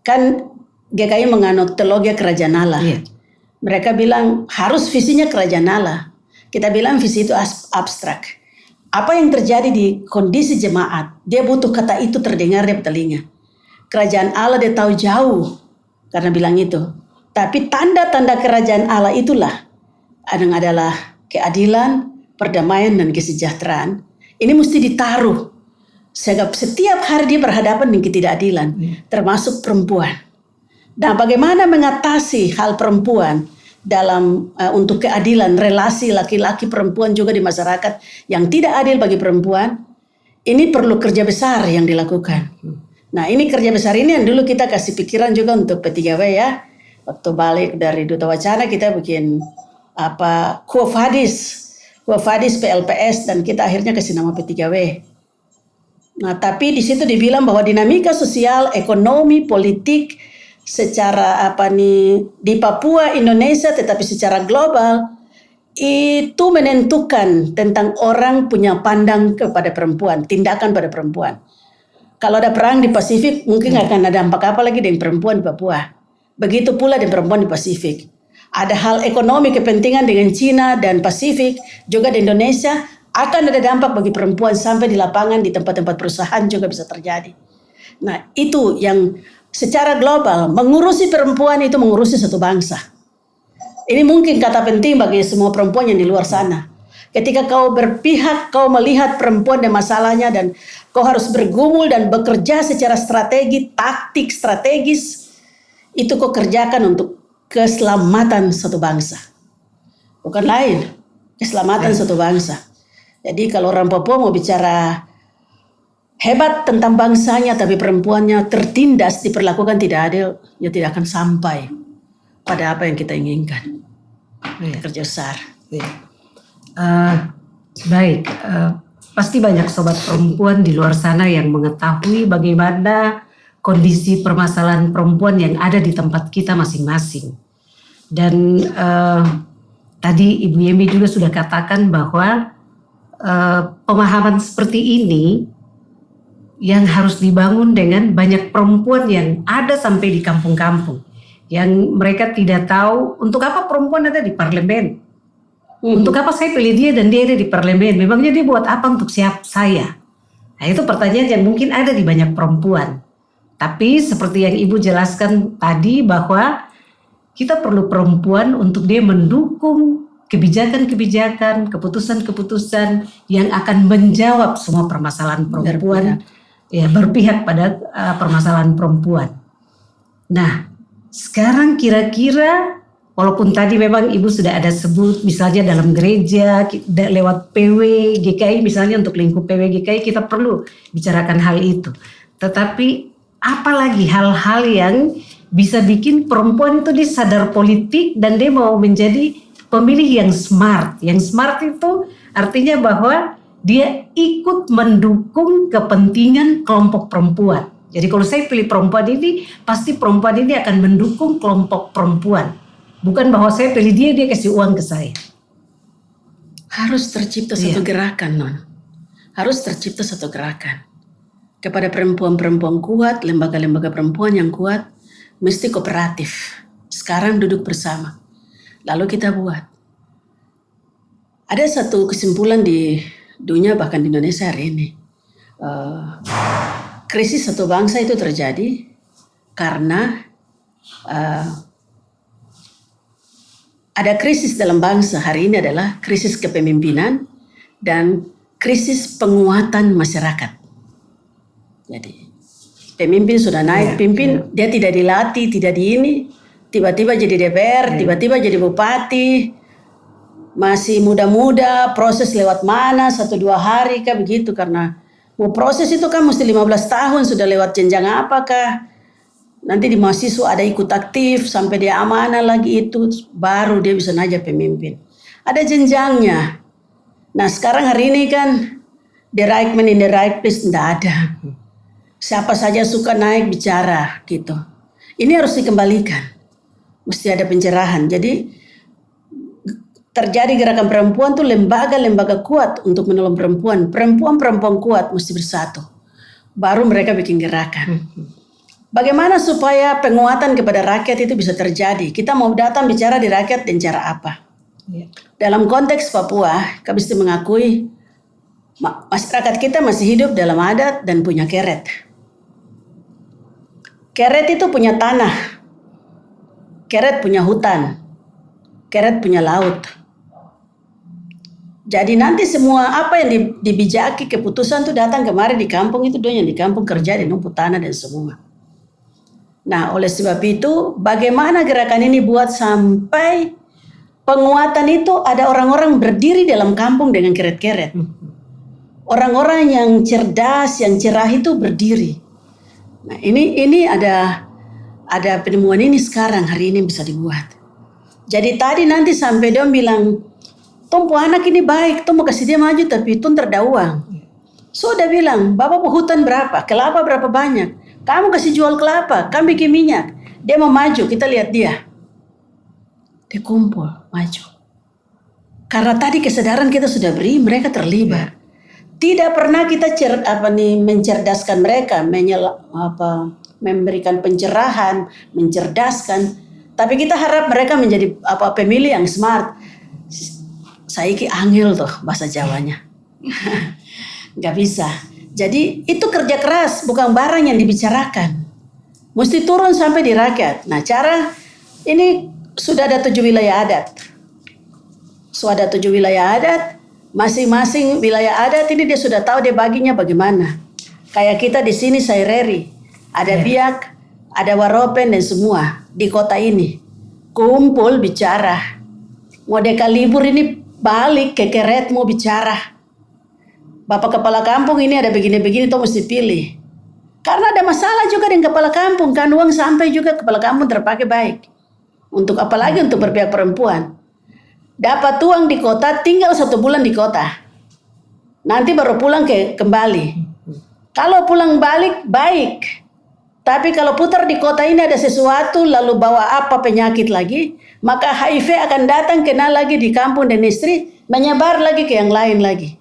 kan GKI menganut teologi kerajaan Allah. Mereka bilang harus visinya kerajaan Allah. Kita bilang visi itu abstrak. Apa yang terjadi di kondisi jemaat, dia butuh kata itu terdengar di telinga. Kerajaan Allah dia tahu jauh karena bilang itu. Tapi tanda-tanda kerajaan Allah itulah adalah keadilan, perdamaian, dan kesejahteraan. Ini mesti ditaruh. Sebab setiap hari dia berhadapan dengan ketidakadilan, termasuk perempuan. Nah, bagaimana mengatasi hal perempuan dalam untuk keadilan relasi laki-laki perempuan juga di masyarakat yang tidak adil bagi perempuan, ini perlu kerja besar yang dilakukan. Nah, ini kerja besar ini yang dulu kita kasih pikiran juga untuk P3W ya. Waktu balik dari Duta Wacana kita bikin Kuafadis PLPS, dan kita akhirnya kasih nama P3W. Nah, tapi di situ dibilang bahwa dinamika sosial, ekonomi, politik secara di Papua, Indonesia, tetapi secara global itu menentukan tentang orang punya pandang kepada perempuan, tindakan pada perempuan. Kalau ada perang di Pasifik, mungkin akan ada dampak apa lagi dengan perempuan di Papua. Begitu pula dengan perempuan di Pasifik. Ada hal ekonomi kepentingan dengan Cina dan Pasifik, juga di Indonesia, akan ada dampak bagi perempuan sampai di lapangan, di tempat-tempat perusahaan juga bisa terjadi. Nah, itu yang secara global mengurusi perempuan itu mengurusi satu bangsa. Ini mungkin kata penting bagi semua perempuan yang di luar sana. Ketika kau berpihak, kau melihat perempuan dan masalahnya, dan kau harus bergumul dan bekerja secara strategi, taktik strategis, itu kau kerjakan untuk keselamatan satu bangsa. Bukan lain, keselamatan satu bangsa. Jadi kalau orang Papua mau bicara hebat tentang bangsanya, tapi perempuannya tertindas, diperlakukan tidak adil, ya tidak akan sampai pada apa yang kita inginkan. Kerja besar. Baik, pasti banyak sobat perempuan di luar sana yang mengetahui bagaimana kondisi permasalahan perempuan yang ada di tempat kita masing-masing. Dan tadi Ibu Yemi juga sudah katakan bahwa pemahaman seperti ini yang harus dibangun dengan banyak perempuan yang ada sampai di kampung-kampung, yang mereka tidak tahu untuk apa perempuan ada di parlemen, untuk apa saya pilih dia dan dia ada di parlemen, memangnya dia buat apa untuk saya. Nah, itu pertanyaan yang mungkin ada di banyak perempuan. Tapi seperti yang Ibu jelaskan tadi, bahwa kita perlu perempuan untuk dia mendukung kebijakan-kebijakan, keputusan-keputusan yang akan menjawab semua permasalahan perempuan, berpihak pada permasalahan perempuan. Nah, sekarang kira-kira, walaupun tadi memang Ibu sudah ada sebut, misalnya dalam gereja, lewat PW GKI misalnya, untuk lingkup PW GKI kita perlu bicarakan hal itu. Tetapi apalagi hal-hal yang bisa bikin perempuan itu dia sadar politik dan dia mau menjadi pemilih yang smart. Yang smart itu artinya bahwa dia ikut mendukung kepentingan kelompok perempuan. Jadi kalau saya pilih perempuan ini, pasti perempuan ini akan mendukung kelompok perempuan. Bukan bahwa saya pilih dia kasih uang ke saya. Harus tercipta satu gerakan, Non. Harus tercipta satu gerakan. Kepada perempuan-perempuan kuat, lembaga-lembaga perempuan yang kuat, mesti kooperatif. Sekarang duduk bersama. Lalu kita buat. Ada satu kesimpulan di dunia, bahkan di Indonesia hari ini. Krisis satu bangsa itu terjadi karena ada krisis dalam bangsa hari ini, adalah krisis kepemimpinan dan krisis penguatan masyarakat. Jadi pemimpin sudah naik, dia tidak dilatih, tidak tiba-tiba jadi DPR, tiba-tiba jadi bupati, masih muda-muda, proses lewat mana, 1-2 hari kah begitu, karena mau proses itu kan mesti 15 tahun, sudah lewat jenjang apakah, nanti di mahasiswa ada ikut aktif, sampai dia amanah lagi itu, baru dia bisa naik pemimpin. Ada jenjangnya. Nah sekarang hari ini kan, the right man in the right place, tidak ada. Siapa saja suka naik bicara gitu. Ini harus dikembalikan. Mesti ada pencerahan. Jadi terjadi gerakan perempuan tuh lembaga-lembaga kuat untuk menolong perempuan. Perempuan-perempuan kuat mesti bersatu. Baru mereka bikin gerakan. Bagaimana supaya penguatan kepada rakyat itu bisa terjadi? Kita mau datang bicara di rakyat dan cara apa? Dalam konteks Papua, kami mesti mengakui masyarakat kita masih hidup dalam adat dan punya keret. Keret itu punya tanah, keret punya hutan, keret punya laut. Jadi nanti semua apa yang dibijaki keputusan tuh datang kemari di kampung itu, yang di kampung kerja di numpuk tanah dan semua. Nah, oleh sebab itu bagaimana gerakan ini buat sampai penguatan itu ada orang-orang berdiri dalam kampung dengan keret-keret. Orang-orang yang cerdas, yang cerah itu berdiri. Nah, ini ada penemuan ini sekarang hari ini bisa dibuat. Jadi tadi nanti sampai dia bilang, "Tom anak ini baik, Tom mau kasih dia maju tapi Tom terda uang." So dia bilang, "Bapak hutan berapa? Kelapa berapa banyak? Kamu kasih jual kelapa, kami bikin minyak." Dia mau maju, kita lihat dia. Dia kumpul, maju. Karena tadi kesadaran kita sudah beri, mereka terlibat. Tidak pernah kita mencerdaskan mereka, memberikan pencerahan, mencerdaskan. Tapi kita harap mereka menjadi pemilih yang smart. Saiki angel tuh bahasa Jawanya. Gak bisa. Jadi itu kerja keras, bukan barang yang dibicarakan. Mesti turun sampai di rakyat. Nah, cara ini sudah ada 7 wilayah adat. Sudah ada 7 wilayah adat. Masing-masing wilayah adat ini dia sudah tahu dia baginya bagaimana. Kayak kita di sini Saireri, ada Biak, ada Waropen dan semua di kota ini. Kumpul bicara. Mau deka libur ini balik ke keret mau bicara. Bapak kepala kampung ini ada begini-begini tuh mesti pilih. Karena ada masalah juga dengan kepala kampung, kan uang sampai juga kepala kampung terpakai baik. Untuk apalagi untuk berpihak perempuan. Dapat uang di kota, tinggal 1 bulan di kota. Nanti baru pulang kembali. Kalau pulang balik, baik. Tapi kalau putar di kota ini ada sesuatu, lalu bawa apa penyakit lagi, maka HIV akan datang kena lagi di kampung dan istri, menyebar lagi ke yang lain lagi.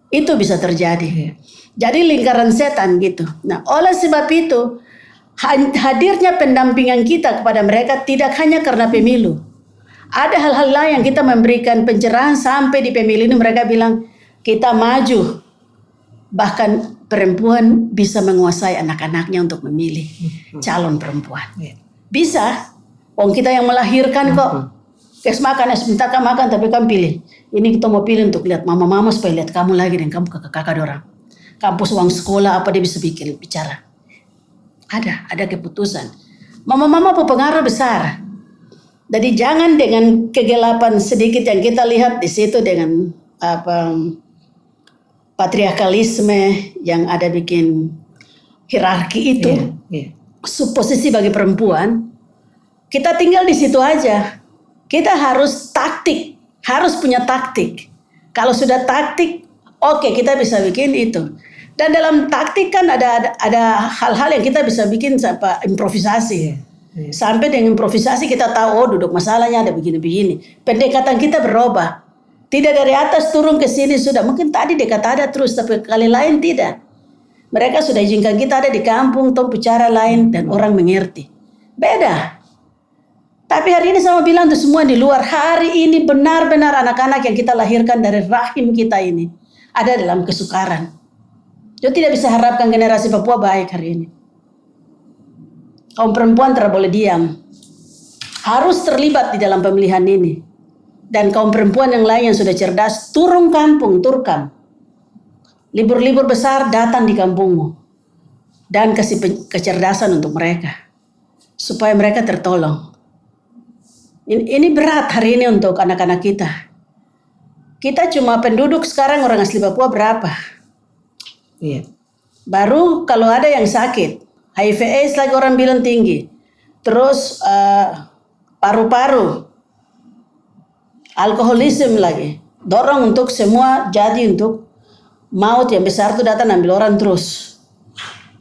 Itu bisa terjadi. Jadi lingkaran setan gitu. Nah, oleh sebab itu, hadirnya pendampingan kita kepada mereka tidak hanya karena pemilu. Ada hal-hal lain yang kita memberikan pencerahan sampai di pemilu ini mereka bilang kita maju. Bahkan perempuan bisa menguasai anak-anaknya untuk memilih calon perempuan. Bisa. Kita yang melahirkan kok. Kes makan, minta makan tapi kamu pilih. Ini kita mau pilih untuk lihat mama-mama supaya lihat kamu lagi dan kamu kakak-kakak orang. Kampus uang sekolah apa dia bisa bicara. Ada keputusan. Mama-mama berpengaruh besar. Jadi jangan dengan kegelapan sedikit yang kita lihat di situ dengan patriarkalisme yang ada bikin hierarki itu, posisi bagi perempuan, kita tinggal di situ aja. Kita harus harus punya taktik. Kalau sudah taktik, oke, kita bisa bikin itu. Dan dalam taktik kan ada hal-hal yang kita bisa bikin improvisasi. Sampai dengan improvisasi kita tahu, duduk masalahnya ada begini-begini. Pendekatan kita berubah. Tidak dari atas turun ke sini sudah. Mungkin tadi dekat ada terus, tapi kali lain tidak. Mereka sudah izinkan kita ada di kampung, toh bicara lain dan orang mengerti. Beda. Tapi hari ini sama bilang tuh semua di luar. Hari ini benar-benar anak-anak yang kita lahirkan dari rahim kita ini ada dalam kesukaran. Jadi tidak bisa harapkan generasi Papua baik hari ini. Kaum perempuan tidak boleh diam. Harus terlibat di dalam pemilihan ini. Dan kaum perempuan yang lain yang sudah cerdas, turun kampung, turkam. Libur-libur besar datang di kampungmu. Dan kasih kecerdasan untuk mereka. Supaya mereka tertolong. Ini berat hari ini untuk anak-anak kita. Kita cuma penduduk sekarang orang asli Papua berapa? Baru kalau ada yang sakit. HIV/AIDS lagi orang bilang tinggi. Terus paru-paru. Alkoholisme lagi. Dorong untuk semua jadi untuk maut yang besar itu datang ambil orang terus.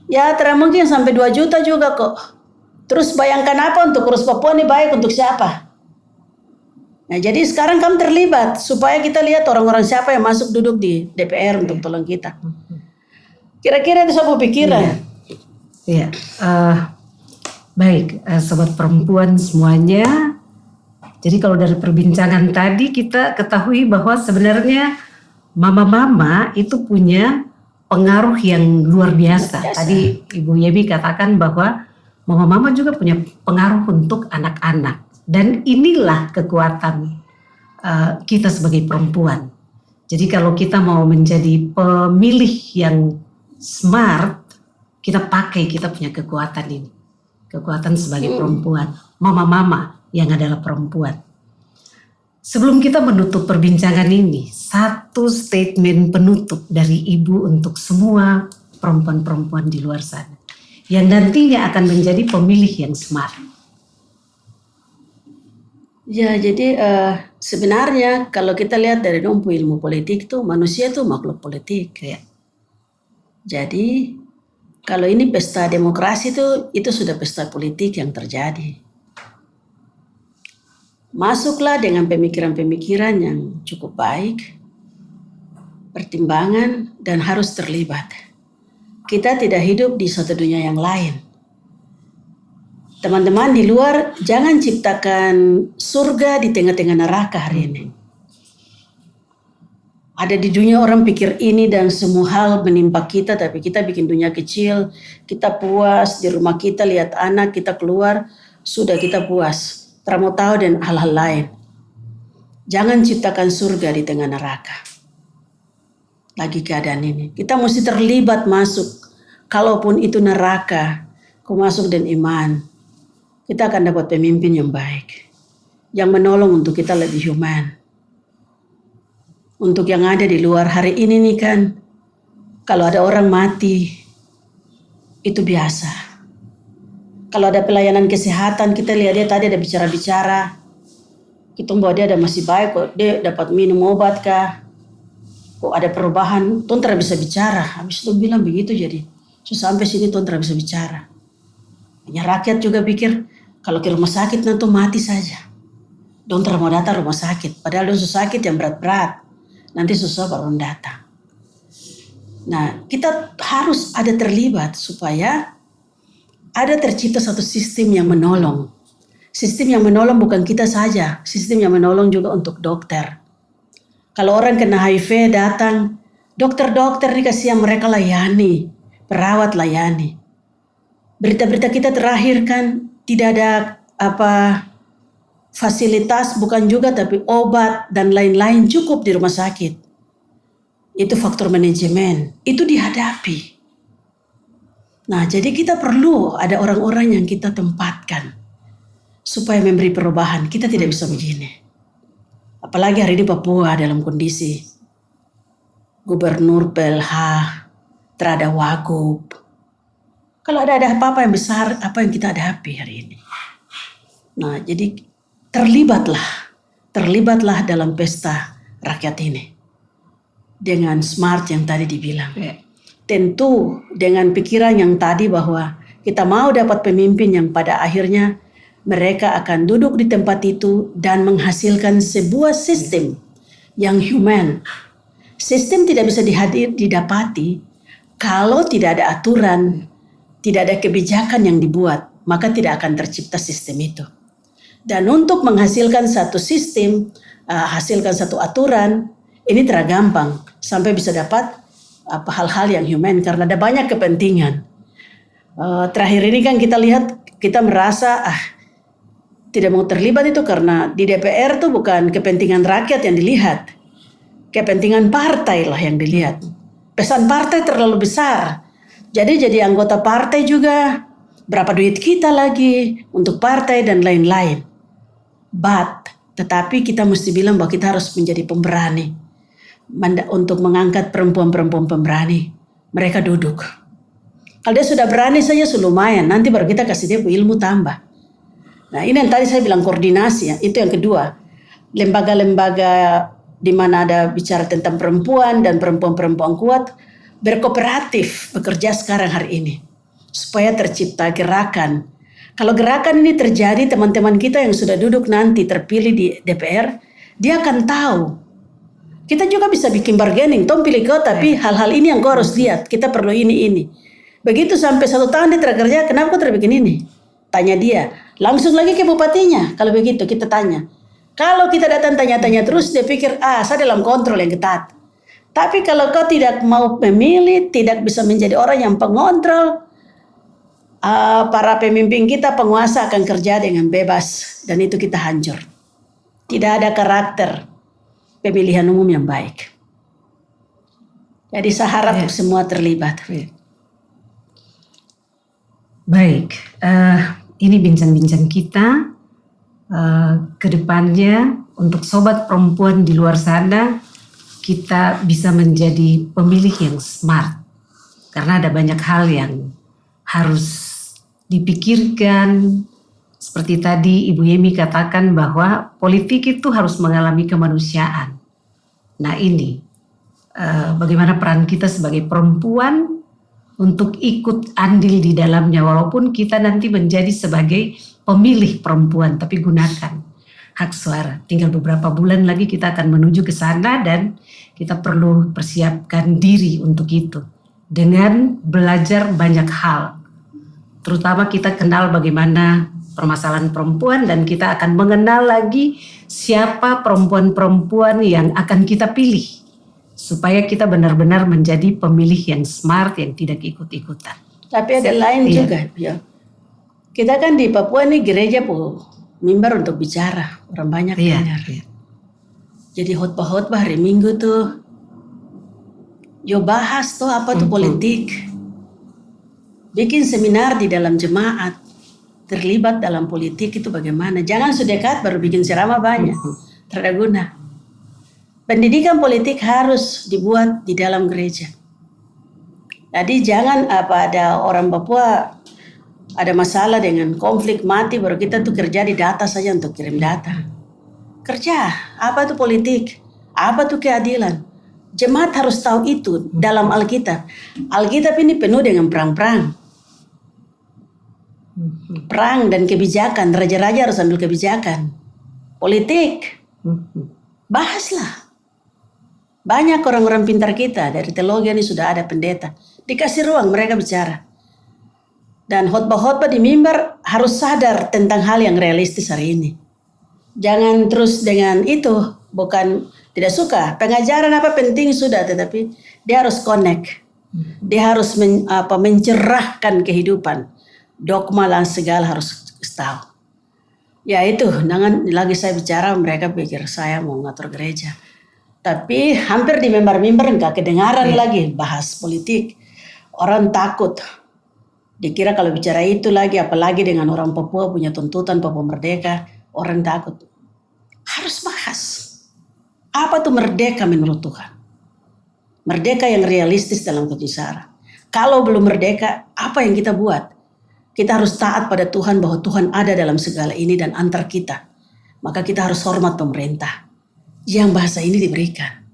Ya tidak mungkin sampai 2 juta juga kok. Terus bayangkan apa untuk urus Papua ini baik untuk siapa? Nah jadi sekarang kamu terlibat. Supaya kita lihat orang-orang siapa yang masuk duduk di DPR untuk tolong kita. Kira-kira itu satu pikiran. Baik, sobat perempuan semuanya. Jadi kalau dari perbincangan tadi kita ketahui bahwa sebenarnya mama-mama itu punya pengaruh yang luar biasa. Tadi Ibu Yemi katakan bahwa mama-mama juga punya pengaruh untuk anak-anak. Dan inilah kekuatan kita sebagai perempuan. Jadi kalau kita mau menjadi pemilih yang smart, kita pakai kita punya kekuatan ini. Kekuatan sebagai perempuan. Mama-mama yang adalah perempuan. Sebelum kita menutup perbincangan ini, satu statement penutup dari Ibu untuk semua perempuan-perempuan di luar sana. Yang nantinya akan menjadi pemilih yang smart. Ya, jadi sebenarnya kalau kita lihat dari ilmu politik tuh manusia tuh makhluk politik. Ya. Jadi kalau ini pesta demokrasi tuh itu sudah pesta politik yang terjadi. Masuklah dengan pemikiran-pemikiran yang cukup baik, pertimbangan dan harus terlibat. Kita tidak hidup di suatu dunia yang lain. Teman-teman di luar, jangan ciptakan surga di tengah-tengah neraka hari ini. Ada di dunia orang pikir ini dan semua hal menimpa kita, tapi kita bikin dunia kecil, kita puas di rumah kita, lihat anak, kita keluar, sudah kita puas. Tak mau tahu dan hal-hal lain. Jangan ciptakan surga di tengah neraka. Lagi keadaan ini. Kita mesti terlibat masuk. Kalaupun itu neraka, kau masuk dan iman. Kita akan dapat pemimpin yang baik. Yang menolong untuk kita lebih human. Untuk yang ada di luar hari ini nih kan. Kalau ada orang mati, itu biasa. Kalau ada pelayanan kesehatan, kita lihat dia tadi ada bicara-bicara. Kita bahwa dia ada masih baik kok. Dia dapat minum obat kah. Kok ada perubahan. Tuan tidak bisa bicara. Habis itu bilang begitu jadi. So, sampai sini tuan tidak bisa bicara. Hanya rakyat juga pikir. Kalau ke rumah sakit nanti mati saja. Don mau datang rumah sakit. Padahal don sakit yang berat-berat. Nanti susah baru datang. Nah, kita harus ada terlibat supaya ada tercipta satu sistem yang menolong. Sistem yang menolong bukan kita saja. Sistem yang menolong juga untuk dokter. Kalau orang kena HIV datang, dokter-dokter dikasih yang mereka layani. Perawat layani. Berita-berita kita terakhir kan tidak ada fasilitas bukan juga tapi obat dan lain-lain cukup di rumah sakit. Itu faktor manajemen. Itu dihadapi. Nah, jadi kita perlu ada orang-orang yang kita tempatkan supaya memberi perubahan. Kita tidak bisa begini. Apalagi hari ini Papua dalam kondisi gubernur PLH, terada wagub. Kalau ada apa-apa yang besar, apa yang kita hadapi hari ini. Nah, jadi terlibatlah dalam pesta rakyat ini. Dengan smart yang tadi dibilang. Tentu dengan pikiran yang tadi bahwa kita mau dapat pemimpin yang pada akhirnya mereka akan duduk di tempat itu dan menghasilkan sebuah sistem yang human. Sistem tidak bisa didapati kalau tidak ada aturan, tidak ada kebijakan yang dibuat, maka tidak akan tercipta sistem itu. Dan untuk menghasilkan satu sistem, hasilkan satu aturan, ini tidak gampang sampai bisa dapat hal-hal yang human karena ada banyak kepentingan. Terakhir ini kan kita lihat, kita merasa tidak mau terlibat itu karena di DPR itu bukan kepentingan rakyat yang dilihat. Kepentingan partai lah yang dilihat. Pesan partai terlalu besar. Jadi anggota partai juga berapa duit kita lagi untuk partai dan lain-lain. Tetapi kita mesti bilang bahwa kita harus menjadi pemberani. Untuk mengangkat perempuan-perempuan pemberani. Mereka duduk. Kalau dia sudah berani saja lumayan. Nanti baru kita kasih dia ilmu tambah. Nah, ini yang tadi saya bilang koordinasi ya. Itu yang kedua. Lembaga-lembaga di mana ada bicara tentang perempuan dan perempuan-perempuan kuat berkooperatif bekerja sekarang hari ini supaya tercipta gerakan. Kalau gerakan ini terjadi, teman-teman kita yang sudah duduk nanti terpilih di DPR, dia akan tahu. Kita juga bisa bikin bargaining, Tom pilih kau tapi hal-hal ini yang kau harus lihat, kita perlu ini. Begitu sampai 1 tahun dia terkerja, kenapa kau terbikin ini? Tanya dia, langsung lagi ke bupatinya. Kalau begitu kita tanya. Kalau kita datang tanya-tanya terus, dia pikir, saya dalam kontrol yang ketat. Tapi kalau kau tidak mau memilih, tidak bisa menjadi orang yang pengontrol, para pemimpin kita, penguasa akan kerja dengan bebas. Dan itu kita hancur. Tidak ada karakter pemilihan umum yang baik. Jadi saya harap semua terlibat. Baik, ini bincang-bincang kita ke depannya untuk sobat perempuan di luar sana, kita bisa menjadi pemilih yang smart. Karena ada banyak hal yang harus dipikirkan. Seperti tadi Ibu Yemi katakan bahwa politik itu harus mengalami kemanusiaan. Nah ini, bagaimana peran kita sebagai perempuan untuk ikut andil di dalamnya. Walaupun kita nanti menjadi sebagai pemilih perempuan, tapi gunakan hak suara. Tinggal beberapa bulan lagi kita akan menuju ke sana dan kita perlu persiapkan diri untuk itu. Dengan belajar banyak hal. Terutama kita kenal bagaimana permasalahan perempuan dan kita akan mengenal lagi siapa perempuan-perempuan yang akan kita pilih. Supaya kita benar-benar menjadi pemilih yang smart, yang tidak ikut-ikutan. Tapi ada lain juga. Ya. Kita kan di Papua ini gereja mimbar untuk bicara. Orang banyak dengar. Jadi khotbah-khotbah hari Minggu tuh. Yo bahas tuh apa tuh politik. Bikin seminar di dalam jemaat. Terlibat dalam politik itu bagaimana. Jangan sedekat baru bikin ceramah banyak. Tidak guna. Pendidikan politik harus dibuat di dalam gereja. Jadi jangan ada orang Papua ada masalah dengan konflik mati baru kita tuh kerja di data saja untuk kirim data. Kerja, apa itu politik? Apa itu keadilan? Jemaat harus tahu itu dalam Alkitab. Alkitab ini penuh dengan perang-perang. Perang dan kebijakan. Raja-raja harus ambil kebijakan. Politik. Bahaslah. Banyak orang-orang pintar kita dari teologi ini sudah ada pendeta. Dikasih ruang mereka bicara. Dan khotbah-khotbah di mimbar harus sadar tentang hal yang realistis hari ini. Jangan terus dengan itu, bukan tidak suka. Pengajaran apa penting sudah, tetapi dia harus connect. Dia harus mencerahkan kehidupan. Dogma dan segala harus tahu. Ya itu, jangan lagi saya bicara mereka pikir saya mau ngatur gereja. Tapi hampir di mimbar-mimbar enggak kedengaran lagi bahas politik. Orang takut. Dikira kalau bicara itu lagi, apalagi dengan orang Papua punya tuntutan Papua Merdeka, orang takut. Harus bahas. Apa tuh merdeka menurut Tuhan? Merdeka yang realistis dalam kebesaran. Kalau belum merdeka, apa yang kita buat? Kita harus taat pada Tuhan bahwa Tuhan ada dalam segala ini dan antar kita. Maka kita harus hormat pemerintah. Yang bahasa ini diberikan.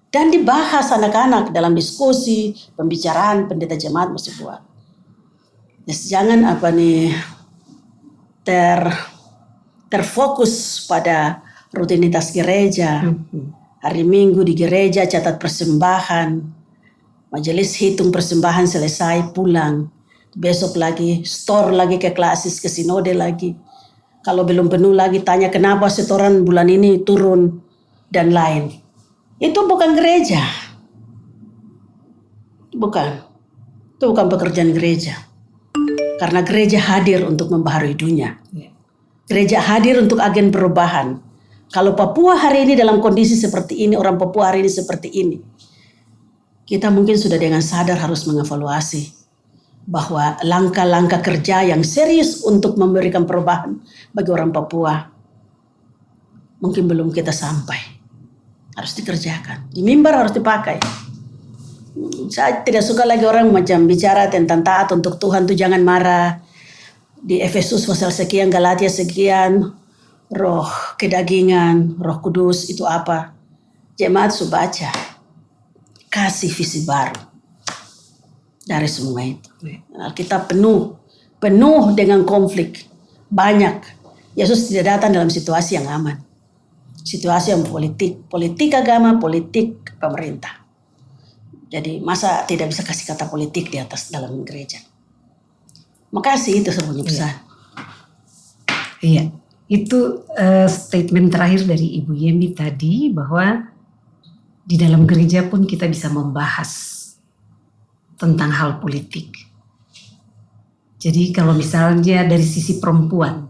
Dan dibahas anak-anak dalam diskusi, pembicaraan, pendeta jemaat mesti buat. Jangan terfokus pada rutinitas gereja. Hari Minggu di gereja catat persembahan. Majelis hitung persembahan selesai pulang. Besok lagi store lagi ke klasis ke sinode lagi. Kalau belum penuh lagi tanya kenapa setoran bulan ini turun dan lain. Itu bukan gereja. Bukan. Itu bukan pekerjaan gereja. Karena gereja hadir untuk membaharui dunia. Gereja hadir untuk agen perubahan. Kalau Papua hari ini dalam kondisi seperti ini, orang Papua hari ini seperti ini. Kita mungkin sudah dengan sadar harus mengevaluasi bahwa langkah-langkah kerja yang serius untuk memberikan perubahan bagi orang Papua mungkin belum kita sampai. Harus dikerjakan. Di mimbar harus dipakai. Saya tidak suka lagi orang macam bicara tentang taat untuk Tuhan tuh jangan marah. Di Efesus pasal sekian, Galatia sekian, roh kedagingan, roh kudus itu apa? Jemaat sudah baca. Kasih visi baru. Dari semua itu. Kita penuh dengan konflik. Banyak. Yesus tidak datang dalam situasi yang aman. Situasi yang politik agama, politik pemerintah. Jadi masa tidak bisa kasih kata politik di atas dalam gereja. Makasih itu sebenarnya pesan. Iya, itu statement terakhir dari Ibu Yemi tadi bahwa di dalam gereja pun kita bisa membahas tentang hal politik. Jadi kalau misalnya dari sisi perempuan,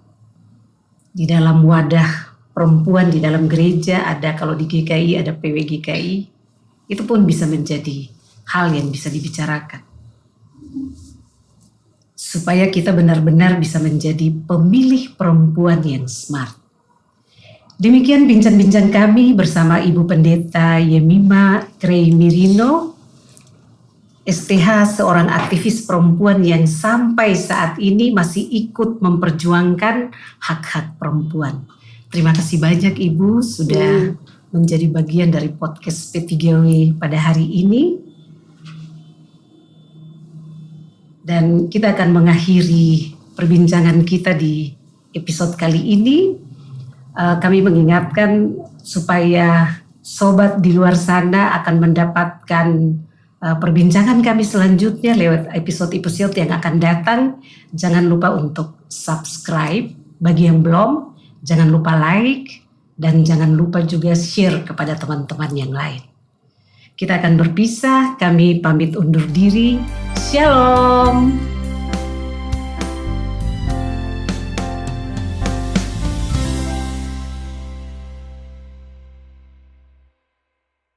di dalam wadah perempuan di dalam gereja ada, kalau di GKI ada PWGKI, itu pun bisa menjadi hal yang bisa dibicarakan. Supaya kita benar-benar bisa menjadi pemilih perempuan yang smart. Demikian bincang-bincang kami bersama Ibu Pendeta Yemima Grey Mirino, STH, seorang aktivis perempuan yang sampai saat ini masih ikut memperjuangkan hak-hak perempuan. Terima kasih banyak Ibu sudah menjadi bagian dari podcast P3W pada hari ini. Dan kita akan mengakhiri perbincangan kita di episode kali ini. Kami mengingatkan supaya sobat di luar sana akan mendapatkan perbincangan kami selanjutnya lewat episode-episode yang akan datang. Jangan lupa untuk subscribe bagi yang belum, jangan lupa like, dan jangan lupa juga share kepada teman-teman yang lain. Kita akan berpisah, kami pamit undur diri. Shalom.